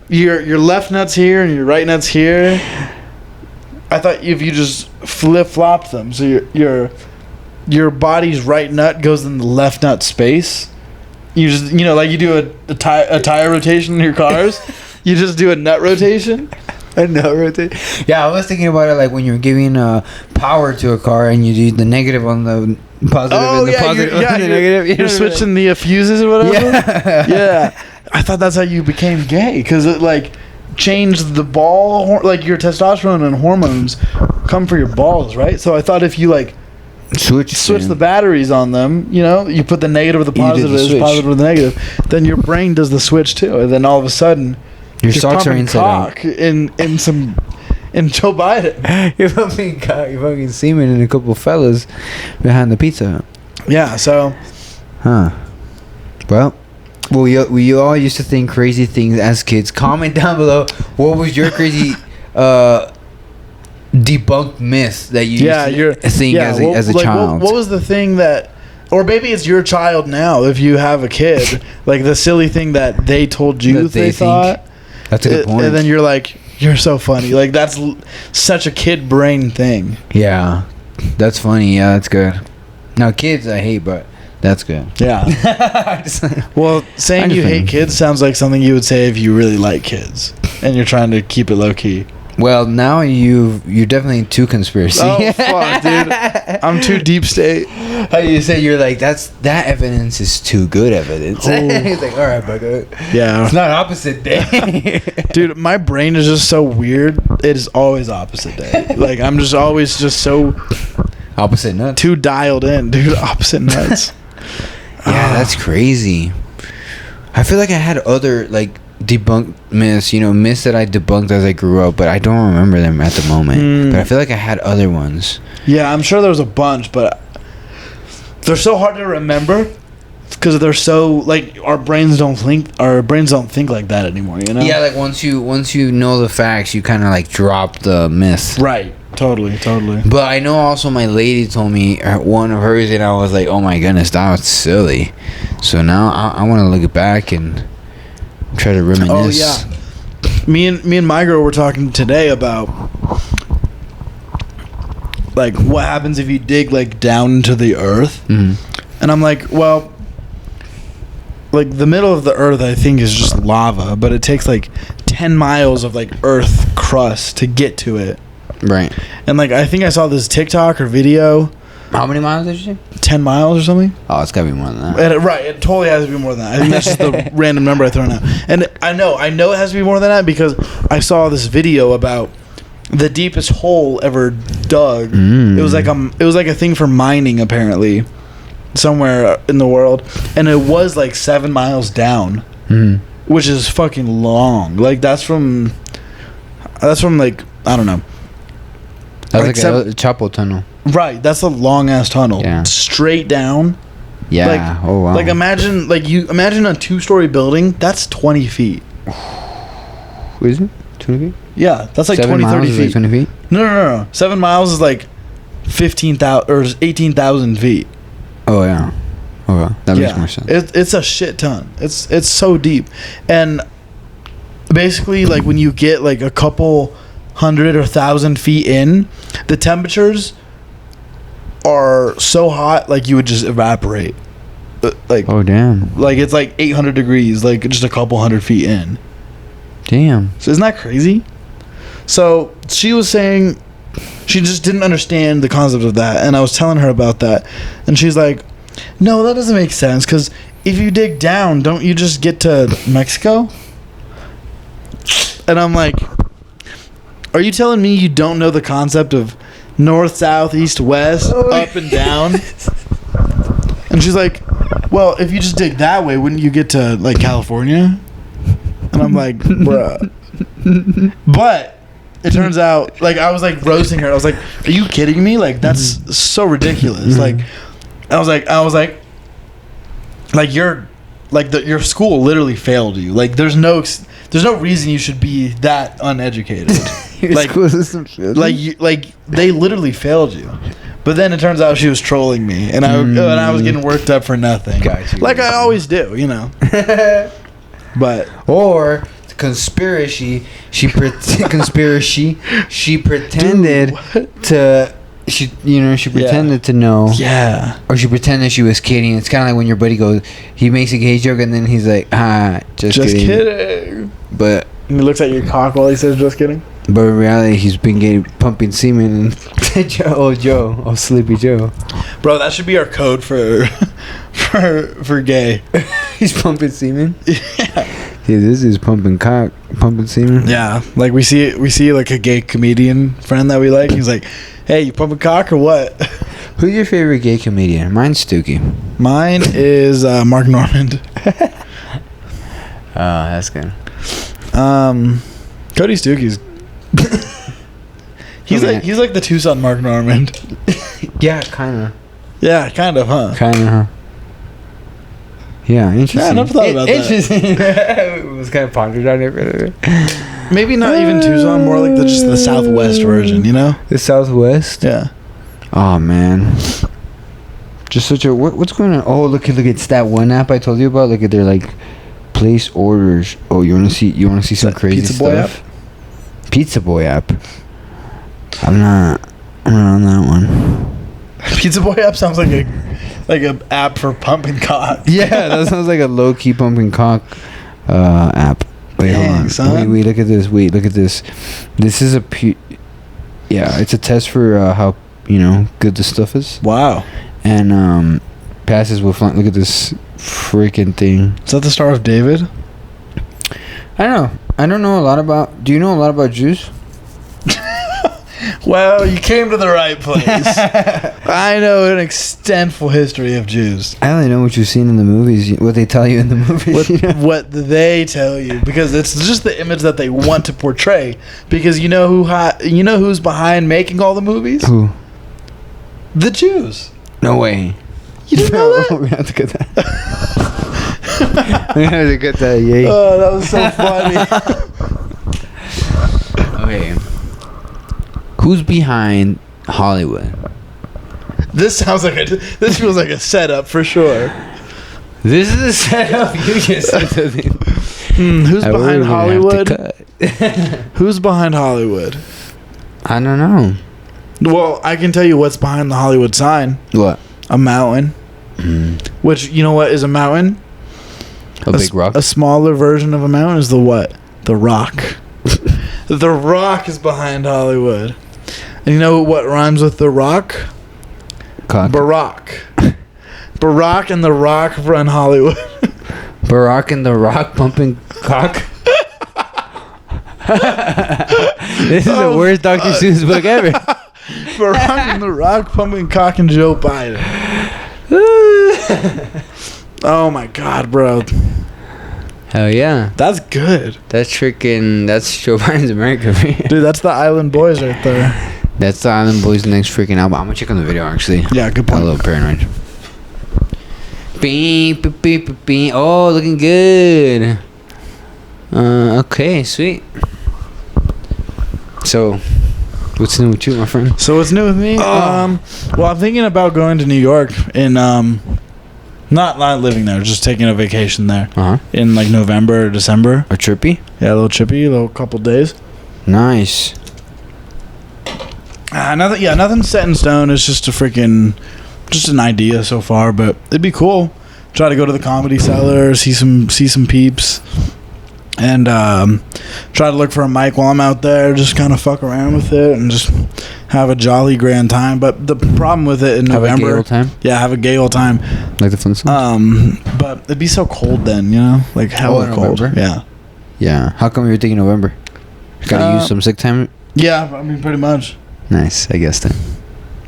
your left nuts here and your right nuts here. I thought if you just flip flopped them, so your body's right nut goes in the left nut space. You just like you do a tire rotation in your cars. You just do a nut rotation. A nut rotation. Yeah, I was thinking about it like when you're giving power to a car and you do the negative on the positive and the positive on the negative. You're switching the fuses or whatever. Yeah. I thought that's how you became gay because it like changed the ball, like your testosterone and hormones come for your balls, right? So I thought if you like switch the batteries on them, you put the negative with the positive, positive with the negative, then your brain does the switch too, and then all of a sudden your socks are inside out. In Joe Biden. You're fucking semen and a couple fellas behind the Pizza Hut. Yeah. So. Huh. Well, we all used to think crazy things as kids. Comment down below what was your crazy debunked myth that you used to think as a child. What was the thing that, or maybe it's your child now if you have a kid, like the silly thing that they told you that they thought. That's a good point. And then you're like, you're so funny. Like that's such a kid brain thing. Yeah, that's funny. Yeah, that's good. Now kids I hate, but that's good. Yeah. Well, saying you hate kids sounds like something you would say if you really like kids and you're trying to keep it low key. Well, now you're definitely too conspiracy. Oh fuck, dude! I'm too deep state. How you say you're like that evidence is too good evidence. He's like, all right, bugger. Yeah. It's not opposite day. Dude, my brain is just so weird. It is always opposite day. Like I'm just always just so opposite nuts. Too dialed in, dude. Opposite nuts. Yeah, that's crazy. I feel like I had other like debunked myths, myths that I debunked as I grew up, but I don't remember them at the moment. But I feel like I had other ones. Yeah, I'm sure there was a bunch, but they're so hard to remember because they're so like our brains don't think like that anymore. Yeah, like once you know the facts, you kind of like drop the myth. Right. Totally. But I know also my lady told me one of hers, and I was like, oh my goodness, that was silly. So now I want to look back and try to reminisce. Oh yeah. Me and my girl were talking today about like what happens if you dig like down into the earth. And I'm like, well, like the middle of the earth, I think, is just lava, but it takes like 10 miles of like earth crust to get to it. Right. And like I think I saw this TikTok or video. How many miles did you say? 10 miles or something. Oh, it's gotta be more than that. And it totally has to be more than that. I think that's just the random number I thrown out. And I know it has to be more than that because I saw this video about the deepest hole ever dug. It was like a thing for mining apparently, somewhere in the world, and it was like 7 miles down, which is fucking long. Like that's from like I don't know. That's like a Chapo tunnel. Right, that's a long ass tunnel. Yeah. Straight down. Yeah. Like, oh wow. Like imagine a 2-story building. That's 20 feet. What is it? 20 feet? Yeah, that's like 20, 30 feet. Like 20 feet? No. 7 miles is like 15,000 or 18,000 feet. Oh yeah. Okay, that makes more sense. It's a shit ton. It's so deep, and basically like when you get like a couple 100 or 1,000 feet in, the temperatures are so hot like you would just evaporate. Like oh damn. Like it's like 800 degrees, like just a couple 100 feet in. Damn. So isn't that crazy? So she was saying she just didn't understand the concept of that, and I was telling her about that, and she's like, no, that doesn't make sense, because if you dig down, don't you just get to Mexico? And I'm like, are you telling me you don't know the concept of north, south, east, west, up and down? And she's like, well, if you just dig that way, wouldn't you get to like California? And I'm like, bruh. But it turns out, like, I was like roasting her. I was like, are you kidding me? Like, that's so ridiculous. Like, I was like, you're like your school literally failed you. Like, there's no reason you should be that uneducated. Like, they literally failed you. But then it turns out she was trolling me, and I was getting worked up for nothing. Gotcha. Like I always do, you know. But or conspiracy, she pretended to. She pretended to know. Yeah. Or she pretended she was kidding. It's kind of like when your buddy goes, he makes a gay joke and then he's like, just kidding. But and he looks at your cock while he says, just kidding. But in reality, he's been pumping semen and Sleepy Joe. Bro, that should be our code for gay. He's pumping semen. Yeah. Yeah, this is pumping semen. Yeah, like we see like a gay comedian friend that we like. He's like, hey, you pumping cock or what? Who's your favorite gay comedian? Mine's Stookie. Mine is Mark Normand. Oh, that's good. Cody Stookie's. He's like the Tucson Mark Normand. Yeah, kind of. Yeah, kind of, huh? Yeah, interesting. Yeah, I never thought about that. Interesting. It was kind of pondered on it. Maybe not even Tucson, more like just the Southwest version, you know? The Southwest? Yeah. Oh, man. Just such a... What's going on? Oh, look, it's that one app I told you about. Look at their, like, place orders. Oh, you want to see some crazy Pizza Boy stuff? app? Pizza Boy app. I'm not on that one. Pizza Boy app sounds like a app for pumping cock. Yeah, that sounds like a low-key pumping cock app. Wait, Dang, hold on. son. Wait, look at this. This is yeah, it's a test for how, good the stuff is. Wow. And passes with flying. Look at this freaking thing. Is that the Star of David? I don't know. I don't know a lot about... Do you know a lot about Jews? Well, you came to the right place. I know an extensive history of Jews. I only know what you've seen in the movies, what they tell you in the movies. What they tell you, because it's just the image that they want to portray. Because you know who's behind making all the movies? Who? The Jews. No way. You didn't know that? We have to get that. We have to get that. Yay. Oh, that was so funny. Okay. Who's behind Hollywood? This feels like a setup for sure. This is a setup. You just said something. Who's behind Hollywood? Who's behind Hollywood? I don't know. Well, I can tell you what's behind the Hollywood sign. What? A mountain. Which, you know what is a mountain? A big rock. A smaller version of a mountain is the what? The Rock. The Rock is behind Hollywood. And you know what rhymes with The Rock? Cock. Barack. Barack and The Rock run Hollywood. Barack and the Rock pumping cock. This is the worst Dr. Seuss book ever. Barack and The Rock pumping cock and Joe Biden. Oh my God, bro. Hell yeah. That's good. That's Joe Biden's America. Dude, that's the Island Boys right there. That's the Island Boys' next freaking album. I'm gonna check on the video actually. Yeah, good Got point. a little paranoid. Beep, beep, beep, beep, beep. Oh, looking good. Okay, sweet. So, what's new with you, my friend? So what's new with me? Well, I'm thinking about going to New York in not living there, just taking a vacation there in like November or December. A trippy? Yeah, a little trippy, a little couple days. Nice. Nothing set in stone. It's just just an idea so far, but it'd be cool. Try to go to the Comedy Cellar, see some peeps, and try to look for a mic while I'm out there. Just kind of fuck around with it and just have a jolly grand time. But the problem with it in November, have a gay old time. Yeah, have a gay old time. Like the Flintstones. But it'd be so cold then, you know, like hella cold. November? Yeah. Yeah. How come you're thinking November? Gotta use some sick time. Yeah, I mean, pretty much. Nice, I guess then.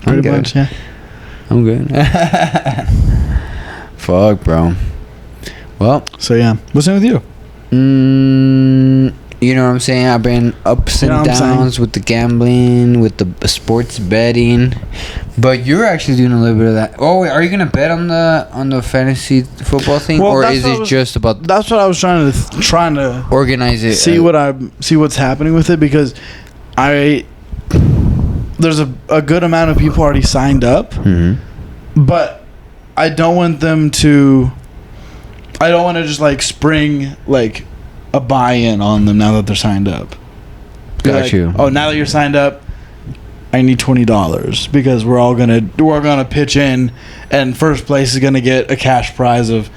Pretty much, yeah. I'm good. Fuck, bro. Well. So yeah, what's new with you? You know what I'm saying? I've been ups and downs with the gambling, with the sports betting, but you're actually doing a little bit of that. Oh, wait, are you gonna bet on the fantasy football thing, or is it just about? That's what I was trying to organize it. See what's happening with it, because there's a good amount of people already signed up, but I don't want them to. I don't want to just like spring like a buy-in on them now that they're signed up. Got you. Oh, now that you're signed up, I need $20 because we're gonna pitch in, and first place is gonna get a cash prize of,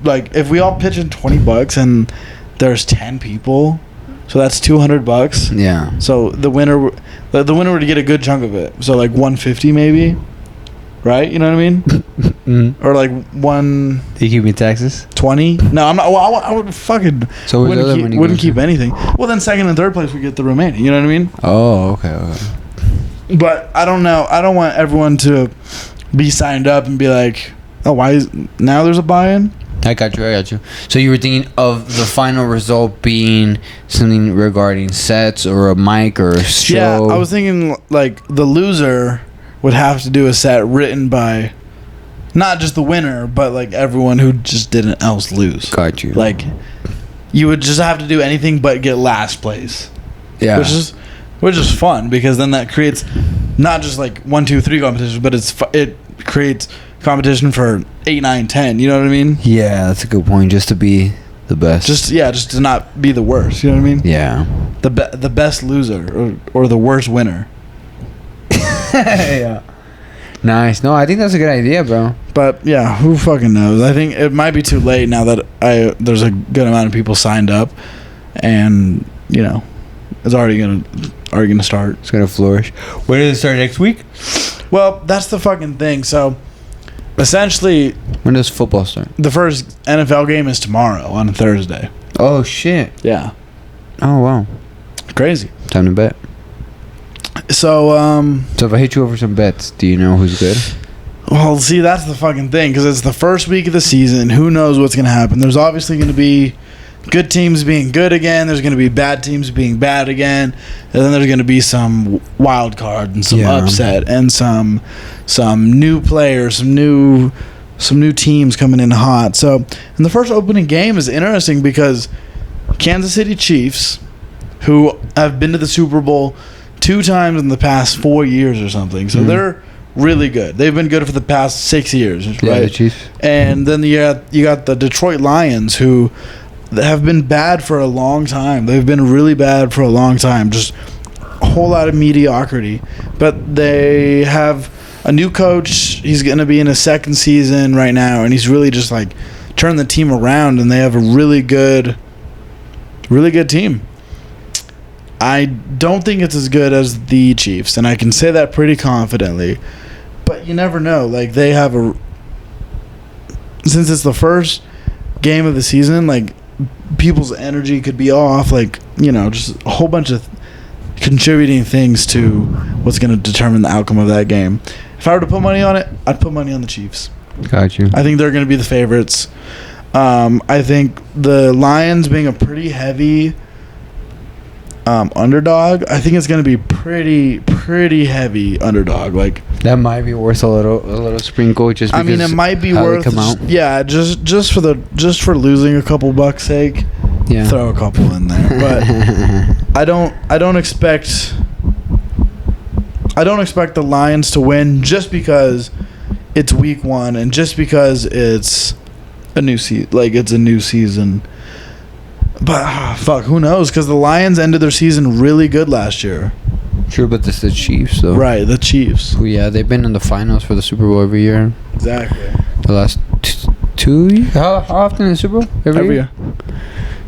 like if we all pitch in $20 and there's 10 people, so that's $200. Yeah. So the winner would get a good chunk of it. So like 150 maybe, right? You know what I mean? Or like 120. Do you keep me taxes? No, I'm not. Well, I would fucking wouldn't keep anything. Well, then second and third place we get the remaining. You know what I mean? Oh, okay. But I don't know. I don't want everyone to be signed up and be like, oh, why is now there's a buy-in? I got you. So you were thinking of the final result being something regarding sets or a mic or a show? Yeah, I was thinking like the loser would have to do a set written by not just the winner, but like everyone who just didn't else lose. Got you. Like you would just have to do anything but get last place. Yeah. Which is fun, because then that creates not just like 1, 2, 3 competition, but it creates competition for 8, 9, 10. You know what I mean? Yeah, that's a good point. Just to be the best. Just to not be the worst. You know what I mean? Yeah. The best loser or the worst winner. Yeah. Nice. No, I think that's a good idea, bro. But yeah, who fucking knows? I think it might be too late now that there's a good amount of people signed up, and you know, it's already gonna start. It's gonna flourish. When does it start? Next week? Well, that's the fucking thing. So essentially, when does football start? The first NFL game is tomorrow on a Thursday. Oh shit. Yeah. Oh wow. Crazy. Time to bet. So if I hit you over some bets, do you know who's good? Well, see, that's the fucking thing, because it's the first week of the season. Who knows what's going to happen? There's obviously going to be good teams being good again. There's going to be bad teams being bad again. And then there's going to be some wild card and some upset and some new players, some new teams coming in hot. So, and the first opening game is interesting because Kansas City Chiefs, who have been to the Super Bowl 2 times in the past 4 years or something. So they're really good. They've been good for the past 6 years, right? Yeah, the Chiefs. And then you got the Detroit Lions, who have been bad for a long time. They've been really bad for a long time. Just a whole lot of mediocrity. But they have a new coach. He's going to be in his second season right now, and he's really just like turn the team around, and they have a really good team. I don't think it's as good as the Chiefs, and I can say that pretty confidently. But you never know. Like, they have since it's the first game of the season, like, people's energy could be off. Like, just a whole bunch of contributing things to what's going to determine the outcome of that game. If I were to put money on it, I'd put money on the Chiefs. Got you. I think they're going to be the favorites. I think the Lions being a pretty heavy underdog, I think it's going to be pretty heavy underdog. Like, that might be worth a little sprinkle just because. I mean, it might be worth. Yeah, just for losing a couple bucks' sake. Yeah. Throw a couple in there, but I don't expect the Lions to win just because it's week 1 and just because it's a new season. But fuck, who knows? Because the Lions ended their season really good last year. True, but this is the Chiefs, though. Right, the Chiefs. Well, yeah, they've been in the finals for the Super Bowl every year. Exactly. The last 2 years? How often in the Super Bowl? Every year.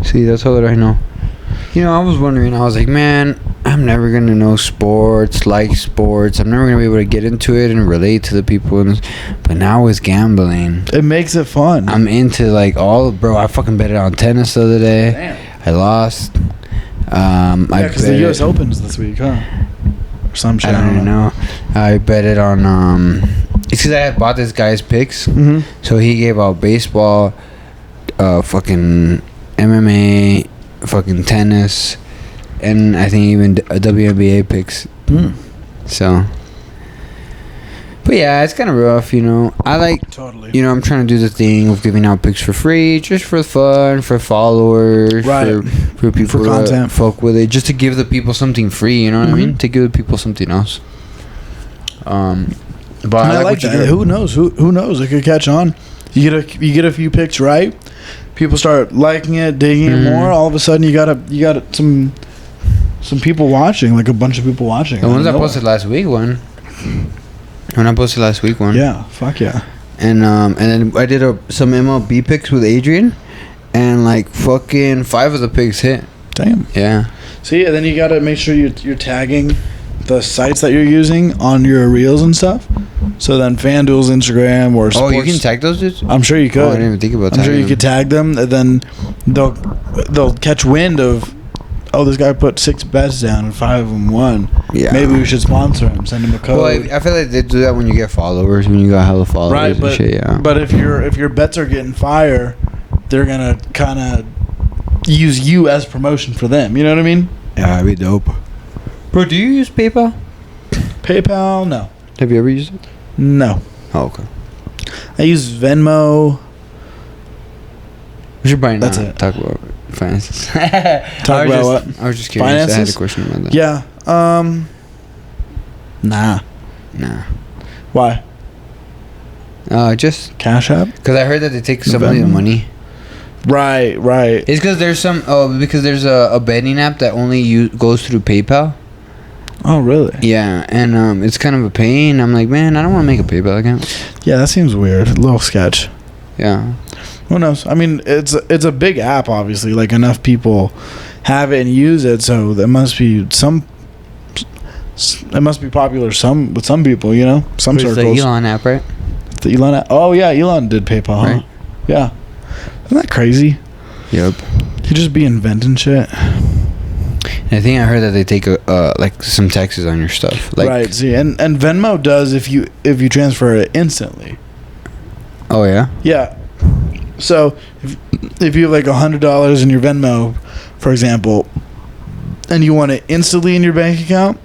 See, that's all that I know. I was wondering, I was like, man, I'm never going to know sports, like sports. I'm never going to be able to get into it and relate to the people. But now with gambling. It makes it fun. I'm into, like, bro, I fucking betted on tennis the other day. Damn. I lost. Because the U.S. Open's this week, huh? Or some shit. I don't even know. I betted on, it's because I had bought this guy's picks. Mm-hmm. So he gave out baseball, fucking MMA, fucking tennis, and I think even WNBA picks. So, but yeah, it's kind of rough, I like, totally. I'm trying to do the thing of giving out picks for free, just for fun, for followers, right? For people for content, fuck with it, just to give the people something free. You know what I mean? To give the people something else. But I like that. Who knows? Who knows? It could catch on. You get a few picks right. People start liking it, digging it more. All of a sudden, you got some people watching, like a bunch of people watching. The ones I posted last week won. Yeah, fuck yeah. And then I did some MLB picks with Adrian, and like fucking 5 of the picks hit. Damn. Yeah. See, and then you gotta make sure you're tagging the sites that you're using on your reels and stuff. So then FanDuel's Instagram or sports. Oh, you can tag those dudes? I'm sure you could. Oh, I didn't even think about that. I'm sure you could tag them, and then they'll catch wind of, oh, this guy put 6 bets down and 5 of them won. Yeah. Maybe we should sponsor him. Send him a code. Well, I feel like they do that when you get followers, when you got hella followers, right? But and shit, yeah. But if your bets are getting fire, they're gonna kind of use you as promotion for them. You know what I mean? Yeah, that'd be dope. Bro, do you use PayPal? PayPal, no. Have you ever used it? No. Oh, okay. I use Venmo. We should probably not That's it. talk about finances. Talk about what? I was just curious. Finances? I had a question about that. Yeah. Nah. Why? Just Cash App? because I heard that they take some of the money. Right. It's because there's because there's a betting app that only goes through PayPal. Oh, really? Yeah, and it's kind of a pain. I'm like, man, I don't want to make a PayPal account. Yeah, that seems weird. A little sketch. Yeah. Who knows? I mean, it's a big app, obviously. Like, enough people have it and use it, so there must be it must be popular with some people, some circles. It's the Elon app, right? The Elon app. Oh, yeah, Elon did PayPal, huh? Right. Yeah. Isn't that crazy? Yep. You just be inventing shit. I think I heard that they take like some taxes on your stuff. Like, right. See, and Venmo does if you transfer it instantly. Oh yeah. Yeah. So if you have like $100 in your Venmo, for example, and you want it instantly in your bank account,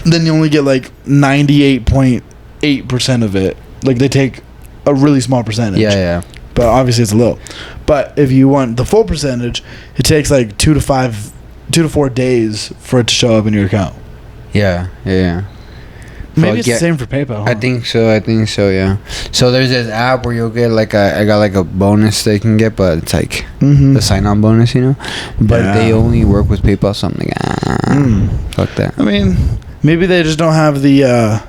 then you only get like 98.8% of it. Like, they take a really small percentage. Yeah. But obviously it's low. But if you want the full percentage, it takes like 2 to 4 days for it to show up in your account. Yeah. Maybe it's the same for PayPal. Huh? I think so. Yeah. So there's this app where you'll get like I got like a bonus they can get, but it's like the sign-on bonus, But they only work with PayPal. Something like fuck that. I mean, maybe they just don't have the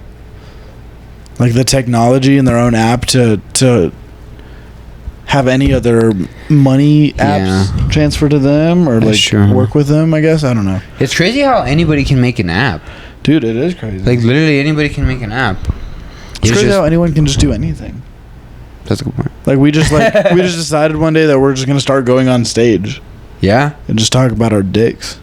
like the technology in their own app to have any other money apps transfer to them or That's like true. work with them. I guess I don't know, It's crazy how anybody can make an app. dude. It is crazy. Like literally anybody can make an app. it's crazy how anyone can just do anything. That's a good point. Like we just decided one day that we're just gonna start going on stage Yeah. and just talk about our dicks.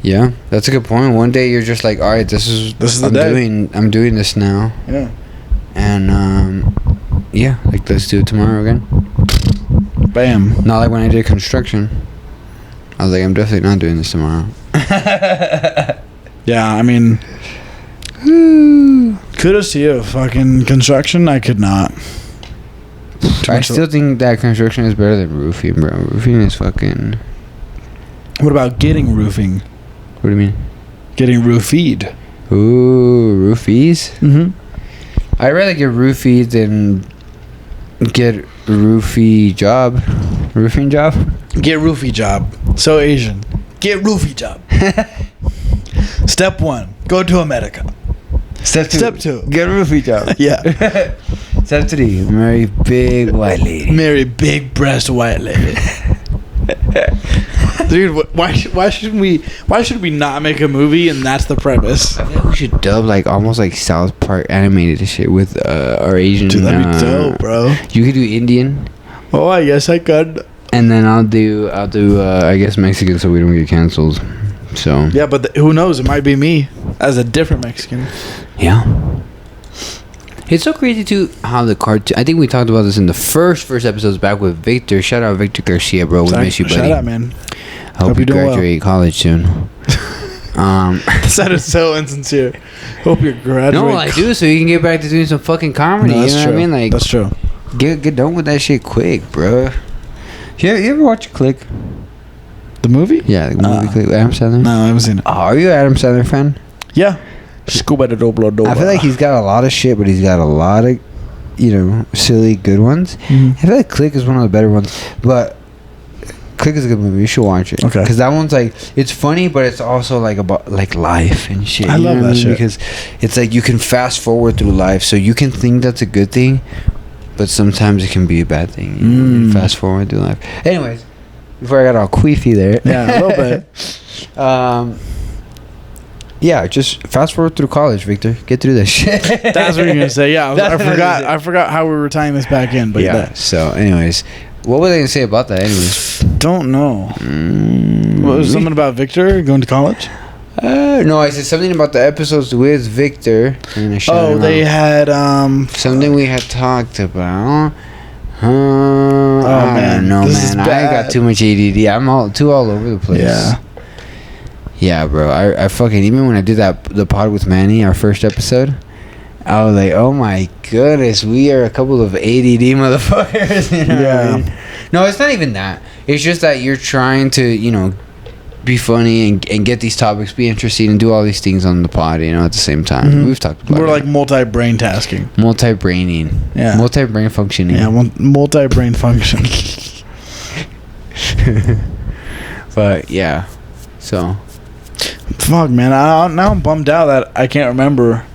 Yeah, that's a good point. One day you're just like, all right, this is the I'm day. I'm doing this now, Yeah. and yeah, like let's do it tomorrow again. Bam. Not like when I did construction. I was like, I'm definitely not doing this tomorrow. Yeah, I mean, kudos to you. Fucking construction, I could not. I still think that construction is better than roofing, bro. Roofing is fucking. What about getting roofing? What do you mean? Getting roofied. Ooh, roofies? Mm-hmm. I'd rather get roofied than get roofie job. Roofing job? Get roofie job. So Asian. Get roofie job. Step 1. Go to America. Step 2. Step 2. Get a roofie job. Yeah. Step 3. Marry big white lady. Marry big breast white lady. Dude, why should we not make a movie and that's the premise? I feel like we should dub like almost like South Park animated shit with our Asian. Dude, that'd be dope, bro. You could do Indian, Oh, I guess I could. and then I'll do I guess Mexican, so we don't get canceled. So Yeah, but who knows? It might be me as a different Mexican. yeah. It's so crazy too how the cartoon. I think we talked about this in the first episodes back with Victor. Shout out Victor Garcia, bro. We miss you, buddy. Shout out, man. I hope you you're doing well. graduate college soon. That sounded so insincere. Hope you're graduating. No, I do, so you can get back to doing some fucking comedy. No, You that's know true. what I mean? Like, That's true. get done with that shit quick, bro. You ever watch Click? The movie? Yeah, the movie Click. Adam Sandler. No, I haven't seen it. Oh, are you an Adam Sandler fan? Yeah. Scuba da doblo doba. I feel like he's got a lot of shit, but he's got a lot of, silly good ones. Mhm. I feel like Click is one of the better ones, but Click is a good movie. You should watch it. Okay. Because that one's like, it's funny, but it's also like about like life and shit. I you know love what that mean? shit. Because it's like you can fast forward through life, so you can think that's a good thing, but sometimes it can be a bad thing. You know? Mm. Fast forward through life. Anyways, before I got all queefy there. Yeah, a little bit. Yeah, just fast forward through college, Victor. Get through that shit. That's what you're gonna say. Yeah, That's what I was gonna say. I forgot how we were tying this back in, but Yeah. So, anyways, what was I gonna say about that? Anyways, don't know. What was something about Victor going to college? no, I said something about the episodes with Victor. And I shut Oh, him they out. had Something we had talked about. I man, don't know, this is man. I bad. got too much ADD. I'm all over the place. Yeah. Yeah, bro. I fucking, even when I did the pod with Manny, our first episode, I was like, oh my goodness, we are a couple of ADD motherfuckers. You know what I mean? No, it's not even that. It's just that you're trying to, be funny and get these topics, be interesting, and do all these things on the pod, at the same time. Mhm. We've talked about We're it. like multi-brain tasking. Multi-braining. Yeah. Multi-brain functioning. Yeah, multi-brain function. But, yeah. So. Fuck, man. Now I'm bummed out that I can't remember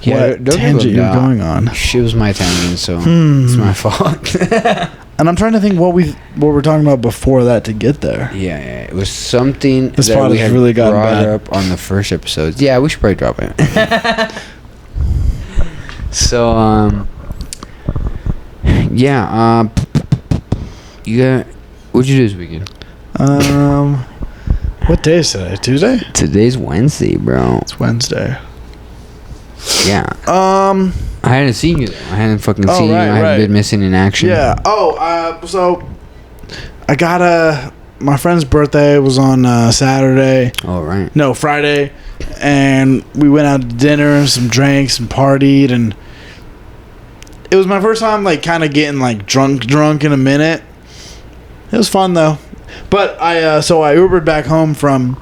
what don't tangent give a you're damn. going on. Shit was my tangent, so Hmm. it's my fault. And I'm trying to think what we're talking about before that to get there. Yeah, it was something This that pod we has had really gotten brought bad. up on the first episodes. Yeah, we should probably drop it. So, yeah, what'd you do this weekend? What day is today? Tuesday? Today's Wednesday, bro. It's Wednesday. Yeah. I hadn't seen you, though. I hadn't fucking Oh, seen right, you. I hadn't right. been missing in action. Yeah. So I got my friend's birthday was on Saturday. All right. No, Friday. And we went out to dinner, some drinks, and partied, and it was my first time like kind of getting like drunk in a minute. It was fun though. But I Ubered back home from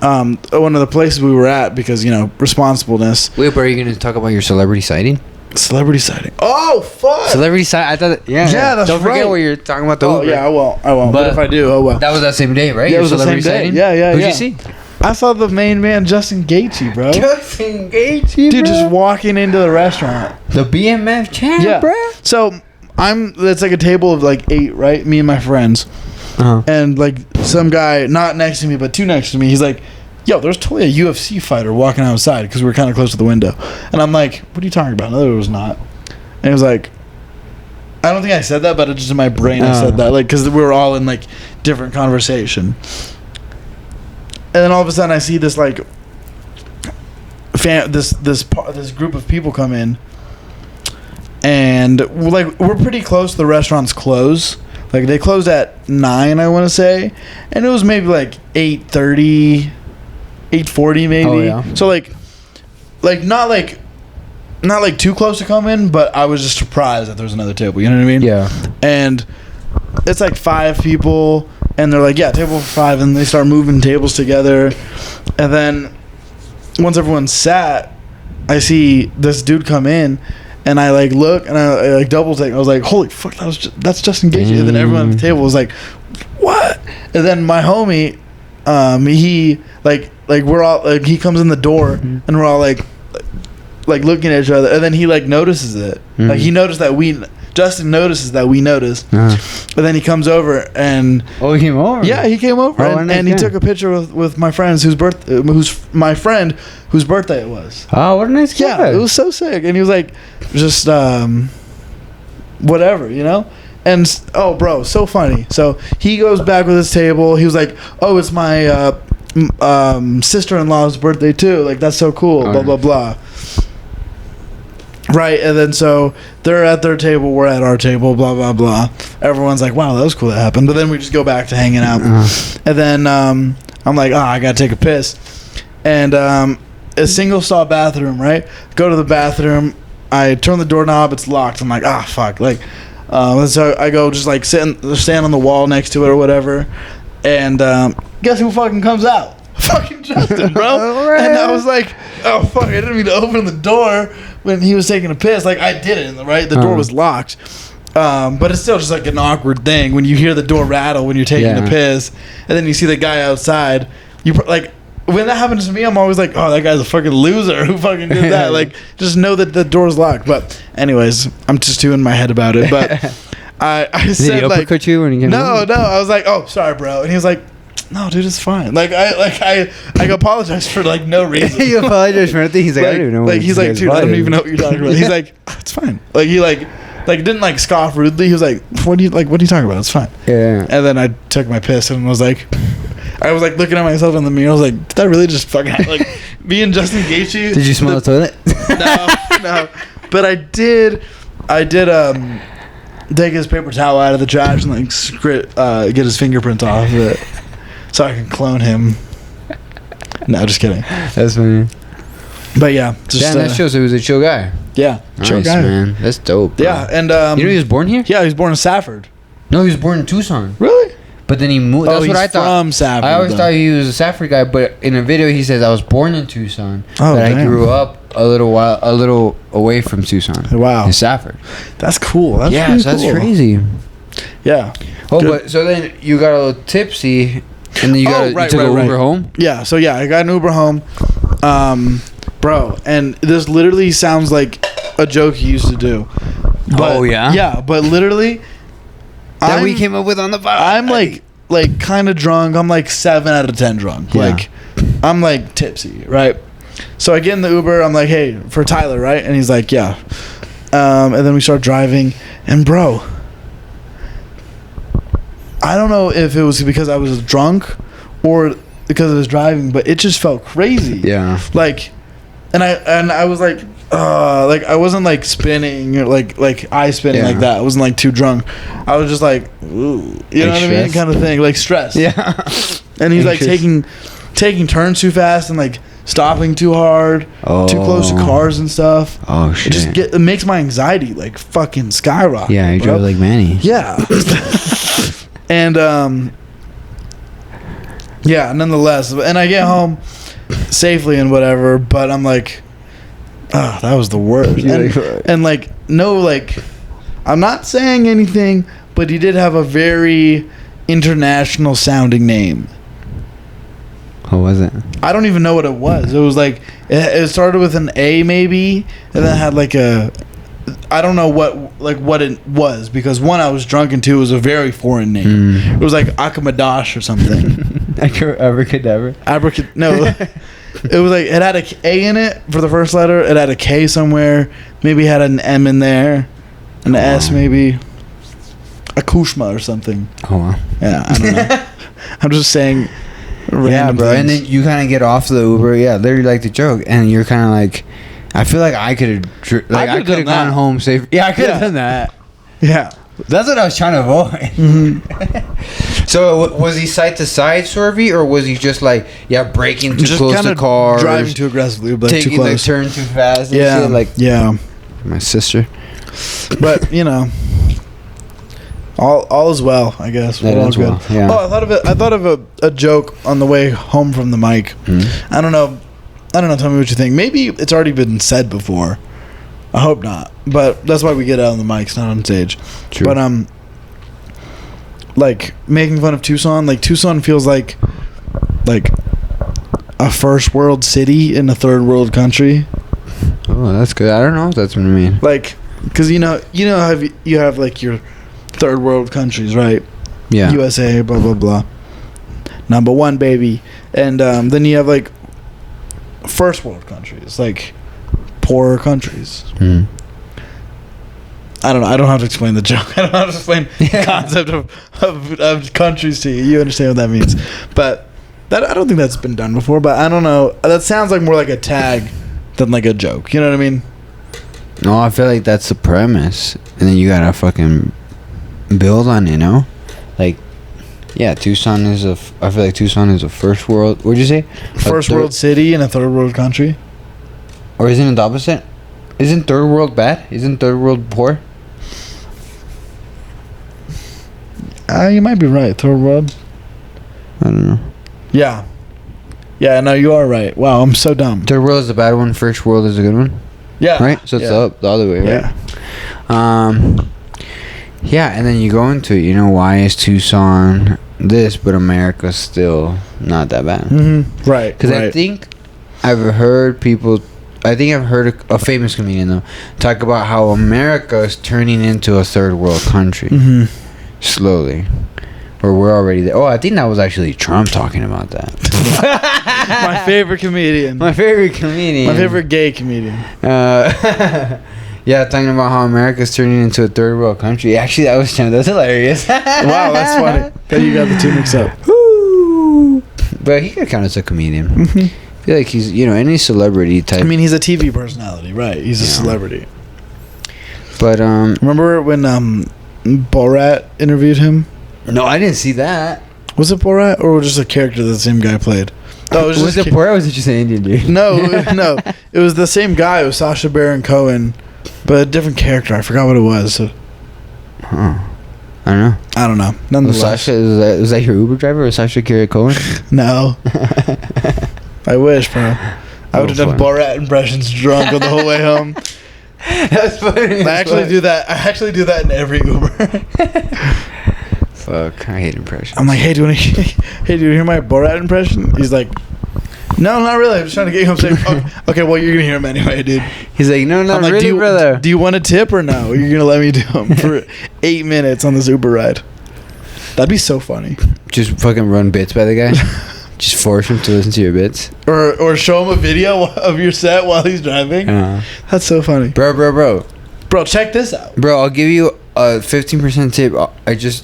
one of the places we were at because, responsibleness. Wait, but are you going to talk about your celebrity sighting? Celebrity sighting. Oh, fuck. Celebrity sighting? I thought... Yeah, that's Don't forget right. what you're talking about. The Oh, Uber. yeah, I won't. But But if I do, oh, well. That was that same day, right? Yeah, it Your was the same celebrity day. sighting? Yeah, Who'd yeah. you see? I saw the main man, Justin Gaethje, bro. Justin Gaethje, Dude, just walking into the restaurant. The BMF champ, Yeah. bro. So it's like a table of like 8, right? Me and my friends. And like some guy not next to me but 2 next to me, he's like, yo, there's totally a UFC fighter walking outside, because we were kind of close to the window. And I'm like, what are you talking about? No, there was not. And he was like, I don't think I said that, but it's just in my brain I said that, like, because we were all in like different conversation. And then all of a sudden I see this like this group of people come in, and we're pretty close. The restaurant's closed. Like, they closed at 9, I want to say, and it was maybe like 8:30, 8:40 maybe. Oh, yeah. So like not like too close to come in, but I was just surprised that there was another table. You know what I mean? Yeah. And it's like 5 people, and they're like, yeah, table for 5, and they start moving tables together, and then once everyone's sat, I see this dude come in. And I like look, and I like double take. I was like, "Holy fuck, that's Justin Gaethje!" And then everyone at the table was like, "What?" And then my homie, he like we're all like, he comes in the door, and we're all like looking at each other, and then he like notices it. Like, he noticed that Justin notices that we noticed, and then he comes over and he came over. Yeah, he came over and he took a picture with my friend's who's my friend whose birthday it was. Oh, what a nice guy! Yeah, it was so sick, and he was like, just whatever, you know. And bro, so funny. So he goes back with his table. He was like, "Oh, it's my sister-in-law's birthday too. Like, that's so cool." Blah blah blah. Right, and then so they're at their table, we're at our table, blah blah blah. Everyone's like, "Wow, that was cool that happened." But then we just go back to hanging out, and then I'm like, I gotta take a piss, and a single stall bathroom. Right, go to the bathroom. I turn the doorknob, it's locked. I'm like, fuck. Like, so I go just like stand on the wall next to it or whatever, and guess who fucking comes out? Fucking Justin, bro. And I was like, oh fuck, I didn't mean to open the door when he was taking a piss. Like, I didn't, right? The door was locked. But it's still just like an awkward thing when you hear the door rattle when you're taking a piss, and then you see the guy outside. Like, when that happens to me, I'm always like, oh, that guy's a fucking loser. Who fucking did that? Like, just know that the door's locked. But anyways, I'm just too in my head about it. But I said, did he uppercut you when he came no, over? I was like, oh, sorry, bro. And he was like, no, dude, it's fine. Like, I apologize for like no reason. You apologize for nothing. He's like, I don't even know. Like, he's like, dude, I don't even know what you're talking about. He's like, it's fine. Like, he like didn't like scoff rudely. He was like, what are you talking about? It's fine. Yeah. And then I took my piss and was like, I was like looking at myself in the mirror. I was like, did that really just fucking happen? Like, me and Justin Gaethje? Did you smell the toilet? No. But I did take his paper towel out of the trash and like get his fingerprints off of it so I can clone him. No, just kidding. That's funny. But yeah, just, damn, that shows he was a chill guy. Yeah, chill guy, man. That's dope. Bro. Yeah, and you know he was born here? Yeah, he was born in Safford. No, he was born in Tucson. Really? But then he moved. That's what I thought. From Safford. I always thought he was a Safford guy, but in a video he says I was born in Tucson, but I grew up a little away from Tucson. Wow. In Safford. That's cool. That's really cool. That's crazy. Yeah. Oh, good. But so then you got a little tipsy, and then you took an Uber home. Yeah. So yeah, I got an Uber home, bro. And this literally sounds like a joke he used to do. But, yeah, but literally. That we came up with on the pod. I'm like kind of drunk. I'm like 7 out of 10 drunk. Yeah. Like, I'm like tipsy, right? So I get in the Uber. I'm like, hey, for Tyler, right? And he's like, yeah. And then we start driving. And bro, I don't know if it was because I was drunk or because I was driving, but it just felt crazy. Yeah. Like, and I was like I wasn't like spinning or like eye spinning like that. I wasn't like too drunk. I was just like, ooh, you know what I mean, kind of thing, like stress. Yeah. And he's like taking turns too fast and like stopping too hard, too close to cars and stuff. Oh shit! It makes my anxiety like fucking skyrocket. Yeah, you drove like Manny. Yeah. And yeah, nonetheless, and I get home safely and whatever, but I'm like, oh, that was the worst. And like, no, like, I'm not saying anything, but he did have a very international sounding name. What was it? I don't even know what it was. It was like, it started with an A maybe, and then had like a I don't know what it was, because one, I was drunk, and two, it was a very foreign name. It was like Akamadosh or something. Abracadabra. No. It was like, it had a A in it for the first letter. It had a K somewhere. Maybe had an M in there. An S maybe. Akushma or something. Oh, wow. Yeah, I don't know. I'm just saying. Yeah, bro. Things. And then you kind of get off the Uber. Yeah, literally like the joke. And you're kind of like, I feel like I could have I could have gone home safe. Yeah, I could have done that. Yeah. That's what I was trying to avoid. Mm-hmm. So was he side to side swervy, or was he just like, braking too Just close to cars, driving too aggressively, but taking too close, the turn too fast? And yeah, shit? Like my sister. But all is well, I guess. We're all good. Well, yeah. Oh, I thought of a joke on the way home from the mic. I don't know. Tell me what you think. Maybe it's already been said before. I hope not. But that's why we get out on the mics, not on stage. True. But like making fun of Tucson. Like Tucson feels like a first world city in a third world country. Oh, that's good. I don't know if that's what I mean. Like, because you know how you have like your third world countries, right? Yeah. USA, blah blah blah. Number one, baby, and then you have like first world countries, like poorer countries. I don't know. I don't have to explain the joke. I don't have to explain the concept of countries to you. You understand what that means. But I don't think that's been done before. But I don't know. That sounds like more like a tag than like a joke. You know what I mean? No, I feel like that's the premise, and then you gotta fucking build on it, Like, yeah, Tucson is I feel like Tucson is a first world. What'd you say? First world city in a third world country. Or isn't it the opposite? Isn't third world bad? Isn't third world poor? You might be right. Third world. I don't know. Yeah. Yeah, no, you are right. Wow, I'm so dumb. Third world is the bad one. First world is a good one. Yeah. Right? So it's the other way, right? Yeah. Yeah, and then you go into it, why is Tucson this, but America's still not that bad? Mm-hmm. Right. Because I think I've heard a famous comedian, though, talk about how America is turning into a third world country. Mm-hmm. Slowly. Or we're already there. Oh, I think that was actually Trump talking about that. My favorite comedian. My favorite comedian. My favorite gay comedian. Yeah, talking about how America's turning into a third world country. Actually, that's hilarious. Wow, that's funny. That you got the two mixed up. But he could count as a comedian. Mm-hmm. I feel like he's, any celebrity type. I mean, he's a TV personality, right? He's a celebrity. But, remember when Borat interviewed him? No, I didn't see that. Was it Borat, or was it just a character that the same guy played? Oh, was it Borat, or was it just an Indian dude? No. It was the same guy. It was Sacha Baron Cohen, but a different character. I forgot what it was. So. Huh. I don't know. Nonetheless. Sasha, was that your Uber driver, or Sacha Baron Cohen? No. I wish, bro. I would have done Borat impressions drunk on the whole way home. That's funny. I actually do that in every Uber. Fuck, I hate impressions. I'm like, hey, do you hear my Borat impression? He's like, no, not really. I'm just trying to get you home safe. Okay, well, you're gonna hear him anyway, dude. He's like, no, not really, brother. Do you want a tip or no? You're gonna let me do him for 8 minutes on this Uber ride? That'd be so funny. Just fucking run bits by the guy. Just force him to listen to your bits. Or show him a video of your set while he's driving. That's so funny. Bro, check this out. Bro, I'll give you a 15% tip.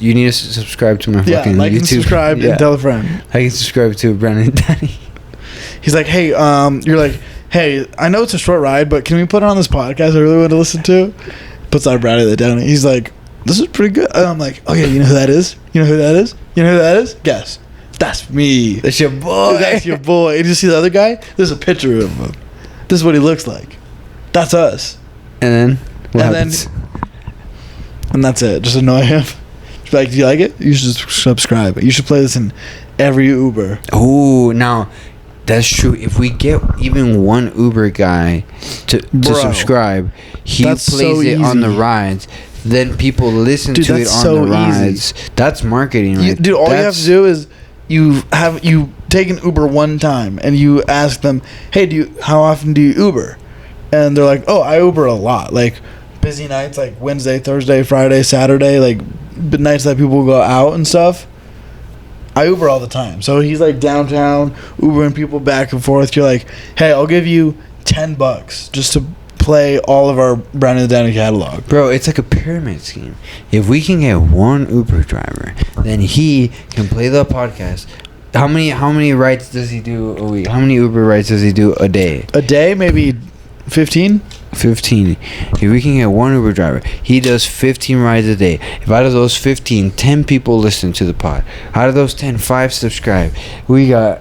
You need to subscribe to my fucking like YouTube. And subscribe and tell a friend. I can subscribe to Brownie the Downie. He's like, hey, you're like, hey, I know it's a short ride, but can we put it on this podcast I really want to listen to? Puts on Brownie the Downie. He's like, this is pretty good. And I'm like, oh yeah, you know who that is? You know who that is? You know who that is? Guess. That's me. That's your boy. That's your boy. And you see the other guy? There's a picture of him. This is what he looks like. That's us. And then what happens? And that's it. Just annoy him. Just be like, do you like it? You should subscribe. You should play this in every Uber. Oh, now that's true. If we get even one Uber guy to subscribe, he plays it on the rides. Then people listen to it on the rides. Easy. That's marketing, right? Dude, all you have to do is you take an Uber one time and you ask them, hey, how often do you Uber? And they're like, oh, I Uber a lot, like busy nights, like Wednesday, Thursday, Friday, Saturday, like nights that people go out and stuff, I Uber all the time. So he's like downtown, Ubering people back and forth. You're like, hey, I'll give you $10 just to play all of our Brownie the Downie catalog. Bro, it's like a pyramid scheme. If we can get one Uber driver, then he can play the podcast. How many rides does he do a week? How many Uber rides does he do a day? A day, maybe 15? 15. If we can get one Uber driver, he does 15 rides a day. If out of those 15, 10 people listen to the pod. Out of those 10, 5 subscribe. We got,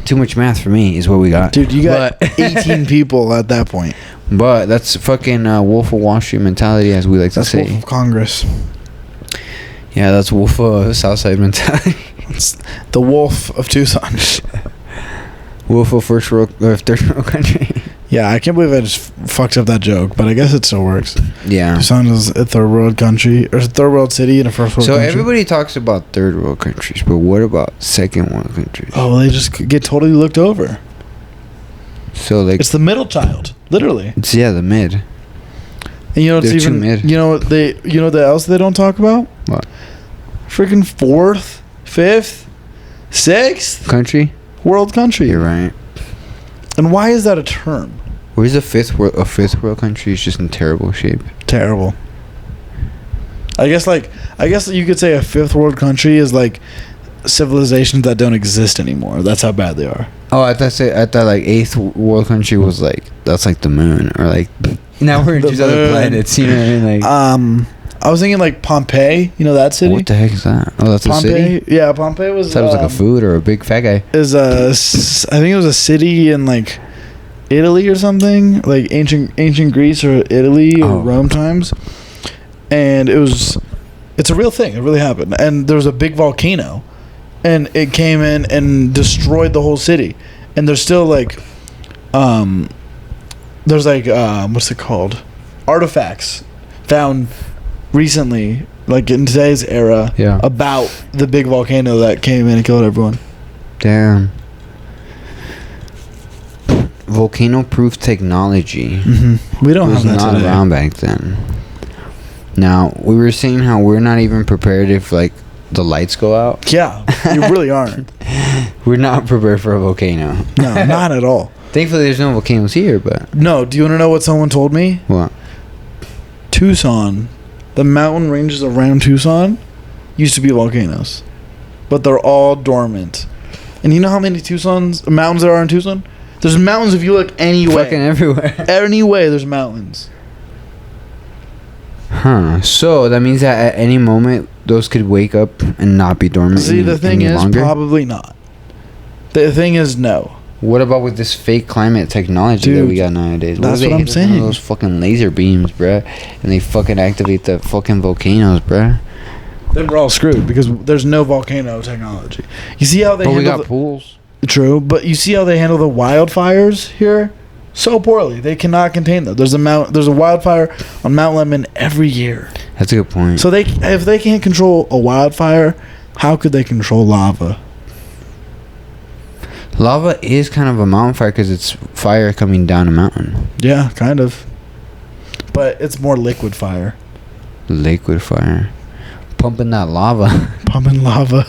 too much math for me is what we got. Dude, you got 18 people at that point. But that's fucking Wolf of Wall Street mentality, as we like to say. That's Wolf of Congress. Yeah, that's Wolf of Southside mentality. It's the Wolf of Tucson. Wolf of third world country. Yeah, I can't believe I just fucked up that joke, but I guess it still works. Yeah. Tucson is a third world country, or a third world city in a first world country. So everybody talks about third world countries, but what about second world countries? Oh, they just get totally looked over. So like, it's the middle child, literally. It's the mid. And you know it's They're too even mid. you know what else they don't talk about? What? Freaking fourth, fifth, sixth Country? world country. You're right. And why is that a term? Where's a fifth world country is just in terrible shape. Terrible. I guess you could say a fifth world country is like civilizations that don't exist anymore. That's how bad they are. Oh, I thought like eighth world country was like, that's like the moon, or like now we're in The these other moon. planets. You know what I mean? Like, I was thinking like Pompeii. You know that city? what the heck is that? Oh, that's Pompeii. a city. Yeah, Pompeii was. I thought it was like a food or a big fat guy. Is I think it was a city in like Italy or something, like ancient Greece or Italy or Rome times, and it's a real thing. It really happened, and there was a big volcano, and it came in and destroyed the whole city, and there's still like, there's like what's it called, artifacts found recently, like in today's era, about the big volcano that came in and killed everyone. Damn. Volcano-proof technology. Mm-hmm. We don't have that not today. around back then. Now, we were saying how we're not even prepared if like the lights go out. Yeah, you really aren't. We're not prepared for a volcano. No, not at all. Thankfully, there's no volcanoes here, but... No, do you want to know what someone told me? What? Tucson, the mountain ranges around Tucson used to be volcanoes, but they're all dormant. And you know how many mountains there are in Tucson? There's mountains if you look any way. Fucking everywhere. Any way, there's mountains. Huh. So, that means that at any moment, those could wake up and not be dormant. See, the thing is, probably not. The thing is, no. What about with this fake climate technology that we got nowadays? That's what I'm saying. Those fucking laser beams, bruh. And they fucking activate the fucking volcanoes, bruh. Then we're all screwed because there's no volcano technology. You see how they handle... we got pools. True, but you see how they handle the wildfires here? So poorly. They cannot contain them. There's a wildfire on Mount Lemon every year. That's a good point. So if they can't control a wildfire, how could they control lava? Lava is kind of a mountain fire because it's fire coming down a mountain. Yeah, kind of. But it's more liquid fire. Liquid fire. Pumping that lava. Pumping lava.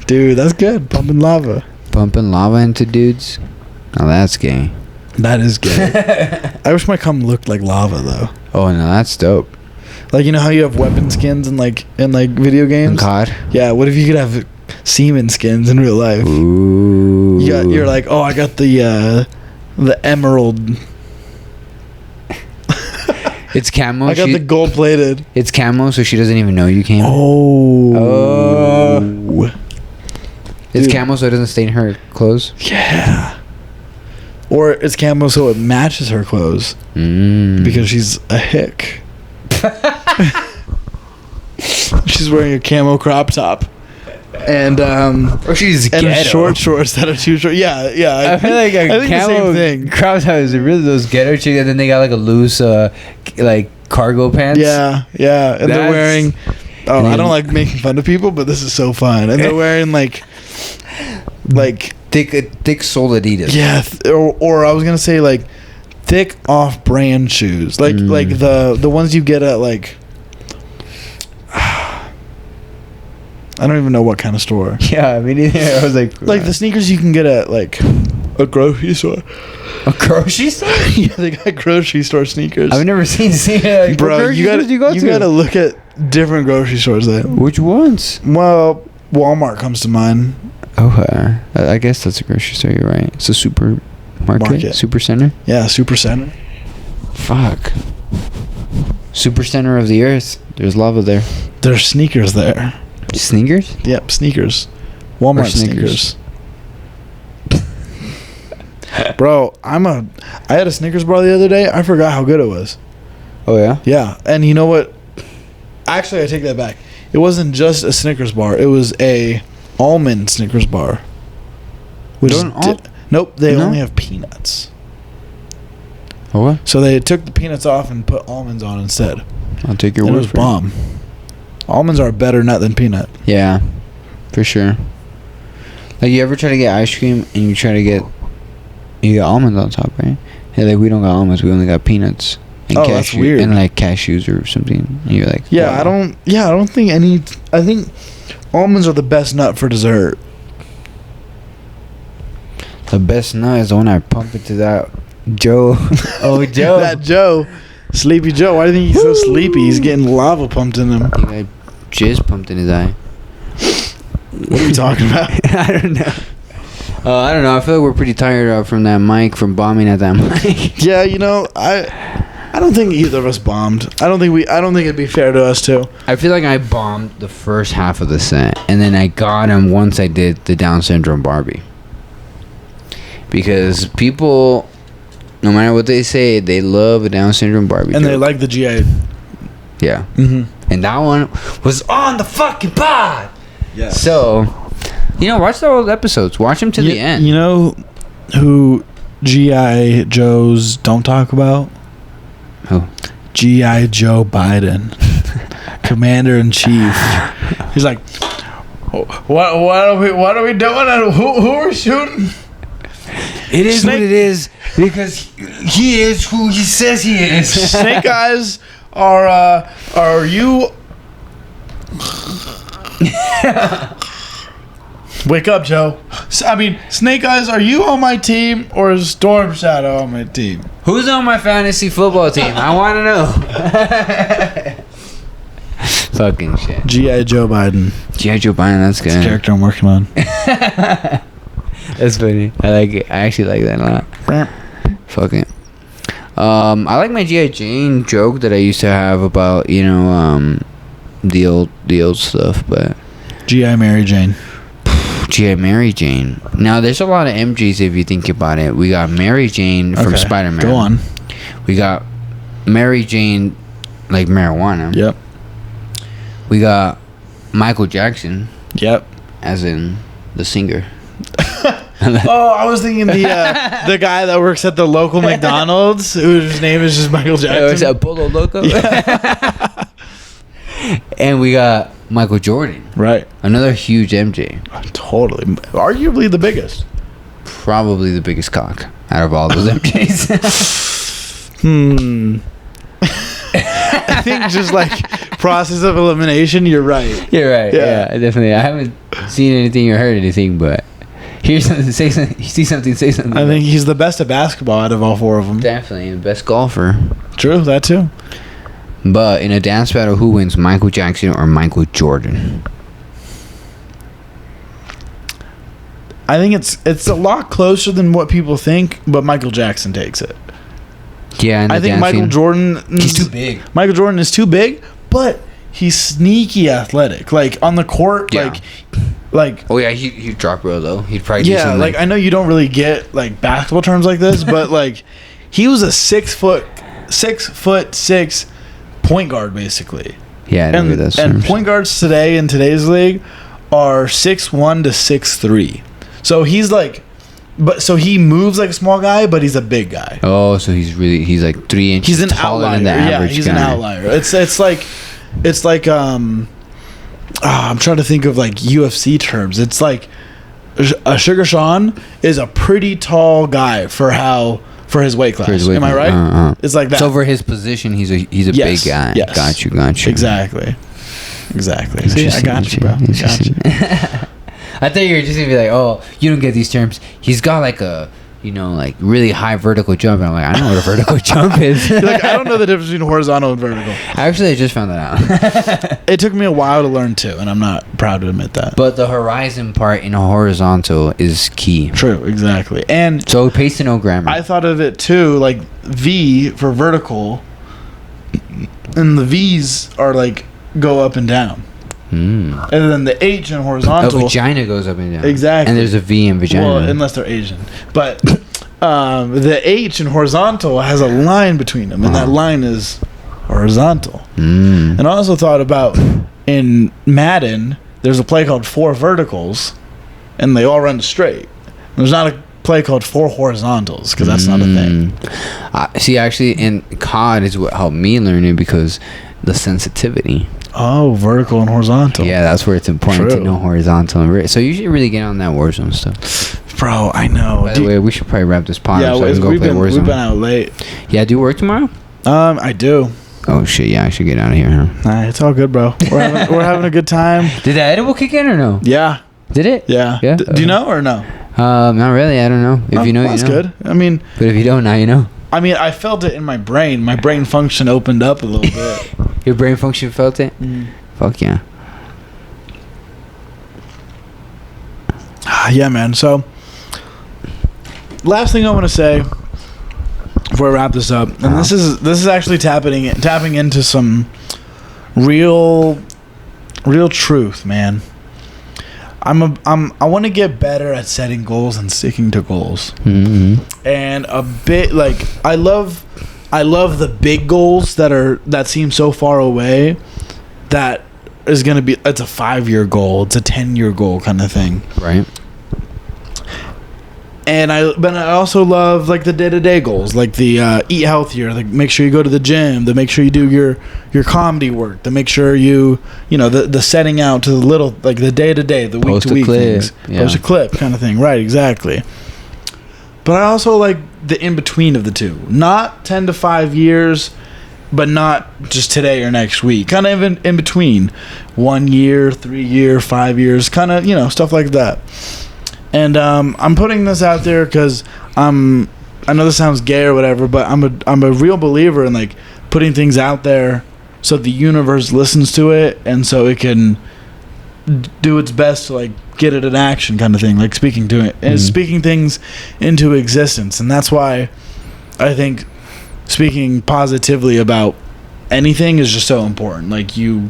Dude, that's good. Pumping lava. Pumping lava into dudes? Now that's gay. That is gay. I wish my cum looked like lava, though. Oh, no, that's dope. Like, you know how you have weapon skins in video games? In COD? Yeah, what if you could have semen skins in real life? Ooh. You're like, oh, I got the emerald. It's camo. I got the gold plated. It's camo, so she doesn't even know you came. Oh. It's camo, so it doesn't stain her clothes. Yeah. Or it's camo, so it matches her clothes. Because she's a hick. She's wearing a camo crop top. And or she's and ghetto. short shorts that are too short. Yeah. I feel like I think the same thing. crop top is really those ghetto chicks, and then they got like a loose like cargo pants. Yeah, and they're wearing. Oh, I don't like making fun of people, but this is so fun. And they're wearing like thick sole Adidas. Yeah, or I was gonna say like thick off-brand shoes, like the ones you get at like. I don't even know what kind of store. Yeah, I mean, I was like the sneakers you can get at like a grocery store. A grocery store? Yeah, they got grocery store sneakers. I've never seen like, bro. You gotta look at different grocery stores there. Which ones? Well, Walmart comes to mind. Okay, I guess that's a grocery store. You're right. It's a supermarket, super center. Yeah, super center. Fuck. Super center of the earth. There's lava there. There's sneakers there. Sneakers? Yep, sneakers. Walmart sneakers. Bro, I had a Snickers bar the other day. I forgot how good it was. Oh yeah? Yeah, and you know what? Actually, I take that back. It wasn't just a Snickers bar. It was a almond Snickers bar. Nope, they only have peanuts. Oh what? So they took the peanuts off and put almonds on instead. I'll take your word for it. It was bomb. Almonds are a better nut than peanut. Yeah, for sure. Like, you ever try to get ice cream and you get almonds on top, right? Yeah, like, we don't got almonds, we only got peanuts and that's weird. And like cashews or something. And you're like, yeah, wow. I don't think I think almonds are the best nut for dessert. The best nut is the one I pump into that Joe. Oh, Joe. That Joe. Sleepy Joe. Why do you think he's so sleepy? He's getting lava pumped in him. I think I jizz pumped in his eye. What are you talking about? I don't know. I don't know. I feel like we're pretty tired from that mic, from bombing at that mic. Yeah, you know, I don't think either of us bombed. I don't think it'd be fair to us too. I feel like I bombed the first half of the set, and then I got him once I did the Down syndrome Barbie. Because people, no matter what they say, they love a Down syndrome Barbie. And they like the GI. Yeah. Mm-hmm. And that one was on the fucking pod. Yeah. So, watch the old episodes. Watch them to the end. You know who G.I. Joes don't talk about? Who? G.I. Joe Biden. Commander in Chief. He's like, what are we doing? Who are we shooting? It is what it is, because he is who he says he is. Snake Eyes are you? Wake up, Joe. I mean, Snake Eyes, are you on my team or is Storm Shadow on my team? Who's on my fantasy football team? I want to know. Fucking shit. G.I. Joe Biden. G.I. Joe Biden, that's good. That's the character I'm working on. That's funny. I like it. I actually like that a lot. Fuck it. I like my G.I. Jane joke that I used to have about, the old stuff, but G.I. Mary Jane. G.I. Mary Jane. Now, there's a lot of MJs if you think about it. We got Mary Jane from Spider-Man. Go on. We got Mary Jane, like marijuana. Yep. We got Michael Jackson. Yep. As in the singer. Oh, I was thinking the guy that works at the local McDonald's, whose name is just Michael Jackson. It's a Polo Loco. Yeah. And we got Michael Jordan. Right. Another huge MJ. Totally. Arguably the biggest. Probably the biggest cock out of all those MJs. I think just like process of elimination, you're right. You're right. Yeah, definitely. I haven't seen anything or heard anything, but here's something. Say something. You see something. Say something. I think he's the best at basketball out of all four of them. Definitely the best golfer. True, that too. But in a dance battle, who wins, Michael Jackson or Michael Jordan? I think it's a lot closer than what people think, but Michael Jackson takes it. Yeah, I think Michael Jordan. He's too big. Michael Jordan is too big, but he's sneaky athletic. Like on the court, like. Oh yeah, he'd drop roll though. He'd probably do something. Like I know you don't really get like basketball terms like this, but like he was a 6'6" point guard basically. Yeah, I know that's and point guards today in today's league are 6'1" to 6'3". So he's like, so he moves like a small guy, but he's a big guy. Oh, so he's like 3 inches. He's an taller outlier. Than the average he's guy. an outlier. It's like I'm trying to think of like UFC terms. It's like a Sugar Sean is a pretty tall guy for for his weight class. Am I right? It's like that. So for his position, he's a big guy. Yes. Got you. Exactly. See, I got you, bro. Got you. I thought you were just gonna be like, oh, you don't get these terms. He's got like a, like really high vertical jump. And I'm like, I know what a vertical jump is. You're like, I don't know the difference between horizontal and vertical. Actually, I just found that out. It took me a while to learn too, and I'm not proud to admit that. But the horizon part in a horizontal is key. True, exactly. And so pace to no grammar. I thought of it too, like V for vertical, and the V's are like go up and down. And then the H in horizontal. A vagina goes up and down. Exactly. And there's a V in vagina. Well, unless they're Asian. But the H in horizontal has a line between them, and that line is horizontal. And I also thought about in Madden, there's a play called 4 verticals, and they all run straight. There's not a play called 4 horizontals, because that's not a thing. See, actually, in COD is what helped me learn it, because the sensitivity. Oh, vertical and horizontal. Yeah, that's where it's important to know horizontal and vertical. So you should really get on that Warzone stuff. Bro, I know. By the way, we should probably wrap this pod yeah, up so I can go play Warzone. We've been out late. Yeah, do you work tomorrow? I do. Oh, shit, yeah, I should get out of here, huh? Nah, it's all good, bro. We're having a good time. Did the edible kick in or no? Yeah. Did it? Yeah. Do you know or no? Not really. I don't know. If you know, that's you know. That's good. I mean... But if you don't, now you know. I mean, I felt it in my brain. My brain function opened up a little bit. Your brain function felt it? Fuck yeah. Yeah, man. So, last thing I want to say before I wrap this up, and this is actually tapping into some real truth, man. I want to get better at setting goals and sticking to goals. And a bit like I love the big goals that seem so far away. That is going to be, it's a 5-year goal, it's a 10-year goal kind of thing, right? And I also love like the day-to-day goals, like the eat healthier, like make sure you go to the gym, to make sure you do your comedy work, to make sure you know the setting out to the little, like the day-to-day, the week-to-week things, post a clip kind of thing, right? Exactly. But I also like the in-between of the two, not 10 to 5 years, but not just today or next week, kind of in between, 1 year, 3 year, 5 years, kind of, stuff like that. And I'm putting this out there because I know this sounds gay or whatever, but I'm a real believer in like putting things out there so the universe listens to it, and so it can do its best to like get it in action, kind of thing, like speaking to it and speaking things into existence. And that's why I think speaking positively about anything is just so important. Like you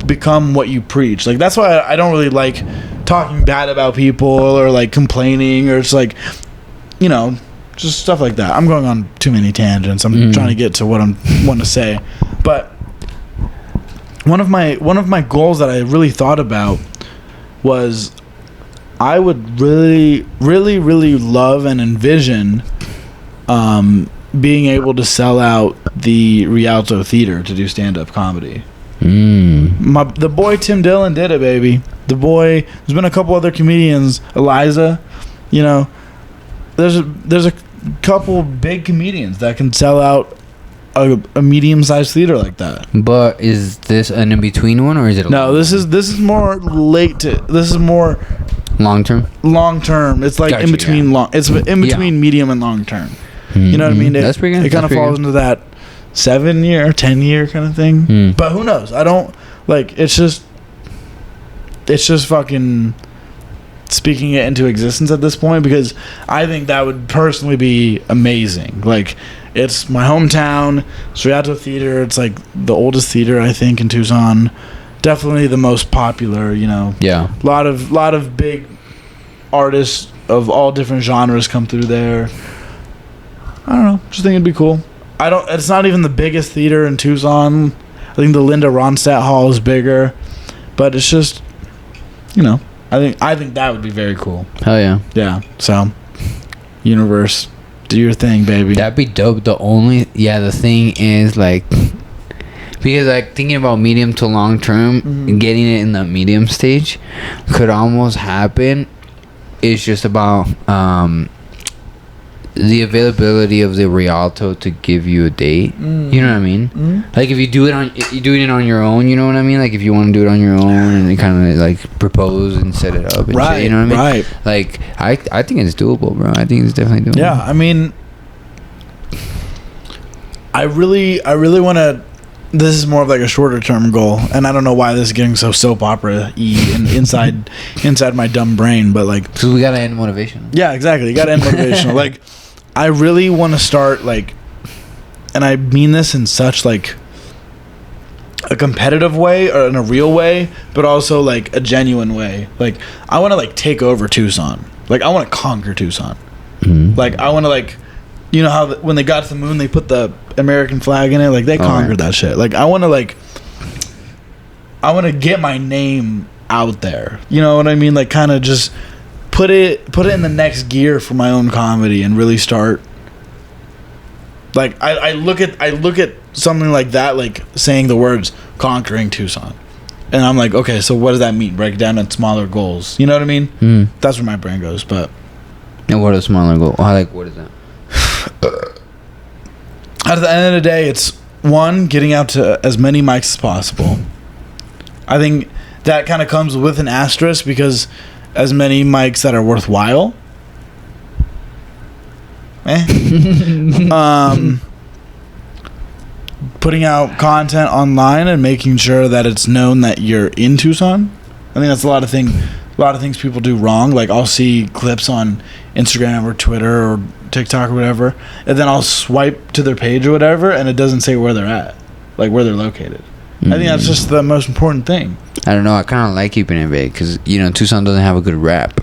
become what you preach. Like that's why I don't really like talking bad about people or like complaining or it's like, just stuff like that. I'm going on too many tangents. I'm trying to get to what I want to say. But one of my goals that I really thought about was I would really, really, really love and envision being able to sell out the Rialto Theater to do stand-up comedy. The boy Tim Dillon did it, baby. There's been a couple other comedians, Eliza, there's a couple big comedians that can sell out a medium-sized theater like that. But is this an in-between one, or is it this is more this is more long term. It's like in between it's in between medium and long term. You know what I mean? That's pretty good. It kind of falls into that 7-year, 10-year kind of thing. But who knows? I don't like. It's just fucking speaking it into existence at this point, because I think that would personally be amazing. Like, it's my hometown, it's Rialto Theater. It's like the oldest theater, I think, in Tucson. Definitely the most popular. Yeah. A lot of big artists of all different genres come through there. I don't know. Just think it'd be cool. It's not even the biggest theater in Tucson. I think the Linda Ronstadt Hall is bigger, but it's just, I think that would be very cool. Hell yeah. Yeah. So, universe, do your thing, baby. That'd be dope. The thing is like, because like thinking about medium to long term, and getting it in the medium stage could almost happen. It's just about the availability of the Rialto to give you a date. You know what I mean? Like if you do it on your own, you know what I mean? Like if you want to do it on your own and kind of like propose and set it up and shit, you know what I mean? Right. Like I think it's doable, bro. I think it's definitely doable. Yeah, I mean, I really want to. This is more of like a shorter term goal, and I don't know why this is getting so soap opera-y and inside my dumb brain, but like, so we gotta end motivation. Yeah, exactly. You gotta end motivational. Like, I really want to start like, and I mean this in such like a competitive way or in a real way, but also like a genuine way. Like, I want to like take over Tucson. Like, I want to conquer Tucson. Like, I want to like. You know how when they got to the moon, they put the American flag in it? Like, they conquered that shit. Like, I want to get my name out there. You know what I mean? Like, kind of just put it in the next gear for my own comedy and really start. Like, I look at something like that, like saying the words "conquering Tucson," and I'm like, okay, so what does that mean? Break it down in smaller goals. You know what I mean? That's where my brain goes. But and what are smaller goals? Like, what is that? At the end of the day, it's one, getting out to as many mics as possible. I think that kind of comes with an asterisk because as many mics that are worthwhile. Putting out content online and making sure that it's known that you're in Tucson. I think that's a lot of things people do wrong. Like, I'll see clips on Instagram or Twitter or TikTok or whatever, and then I'll swipe to their page or whatever, and it doesn't say where they're at, like where they're located. I think that's just the most important thing. I don't know. I kind of like keeping it vague because, you know, Tucson doesn't have a good rap.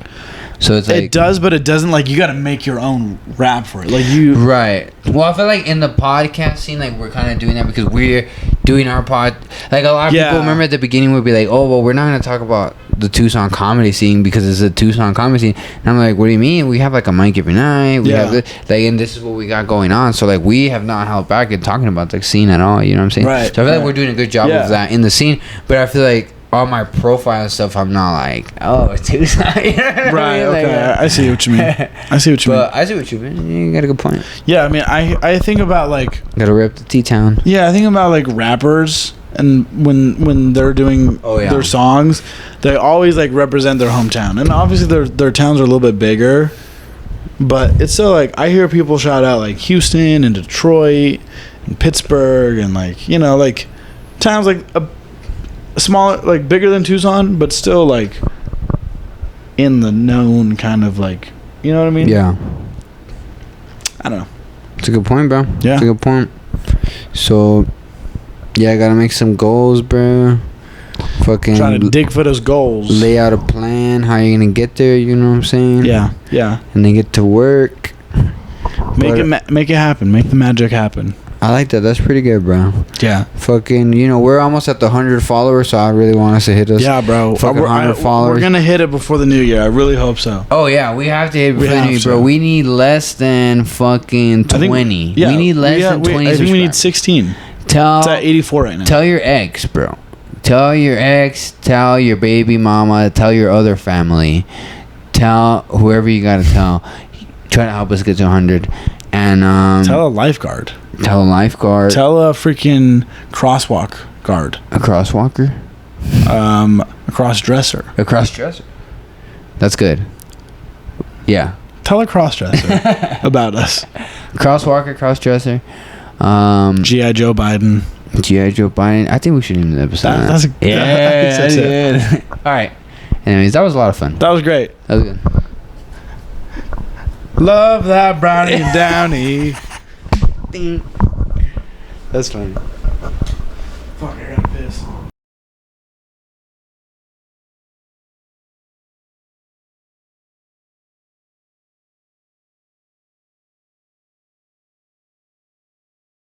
So it's like, it does, but it doesn't. Like, you got to make your own rap for it. Like, you right. Well, I feel like in the podcast scene, like, we're kind of doing that because we're doing our pod. Like, a lot of people remember at the beginning would be like, "Oh, well, we're not gonna talk about the Tucson comedy scene because it's a Tucson comedy scene." And I'm like, "What do you mean? We have like a mic every night. We have this, like, and this is what we got going on." So like, we have not held back in talking about the scene at all. You know what I'm saying? Right. So I feel like we're doing a good job of that in the scene. But I feel like all my profile and stuff, I'm not like, oh, Tucson. Right. Okay. I see what you mean. I see what you mean. But I see what you mean. You got a good point. Yeah. I mean, I think about like. Gotta rip the T-Town. Yeah, I think about like rappers, and when they're doing their songs, they always like represent their hometown, and obviously their towns are a little bit bigger, but it's still like I hear people shout out like Houston and Detroit and Pittsburgh and like, you know, like towns like a smaller, like bigger than Tucson, but still like in the known kind of like, you know what I mean? Yeah. I don't know. It's a good point, bro. Yeah. It's a good point. So, yeah, I gotta make some goals, bro. Fucking trying to dig for those goals. Lay out a plan, how you're gonna get there, you know what I'm saying? Yeah, yeah. And then get to work. Make it happen. Make the magic happen. I like that. That's pretty good, bro. Yeah. Fucking, you know, we're almost at the 100 followers, so I really want us to hit us. Yeah, bro. Fucking 100 followers. We're gonna hit it before the new year. I really hope so. Oh yeah, we have to hit it before the new year, bro. We need less than fucking 20. We need less than 20. I think we need 16. It's at 84 right now. Tell your ex, bro. Tell your ex. Tell your baby mama. Tell your other family. Tell whoever you gotta tell. Try to help us get to 100. And tell a lifeguard. Tell a lifeguard. Tell a freaking crosswalk guard. A crosswalker. A cross-dresser. A cross-dresser. That's good. Yeah. Tell a cross-dresser about us. Crosswalker, cross-dresser. G.I. Joe Biden. G.I. Joe Biden. I think we should name the episode. That's good. All right. Anyways, that was a lot of fun. That was great. That was good. Love that Brownie the Downie. That's funny. Fuck, I gotta piss.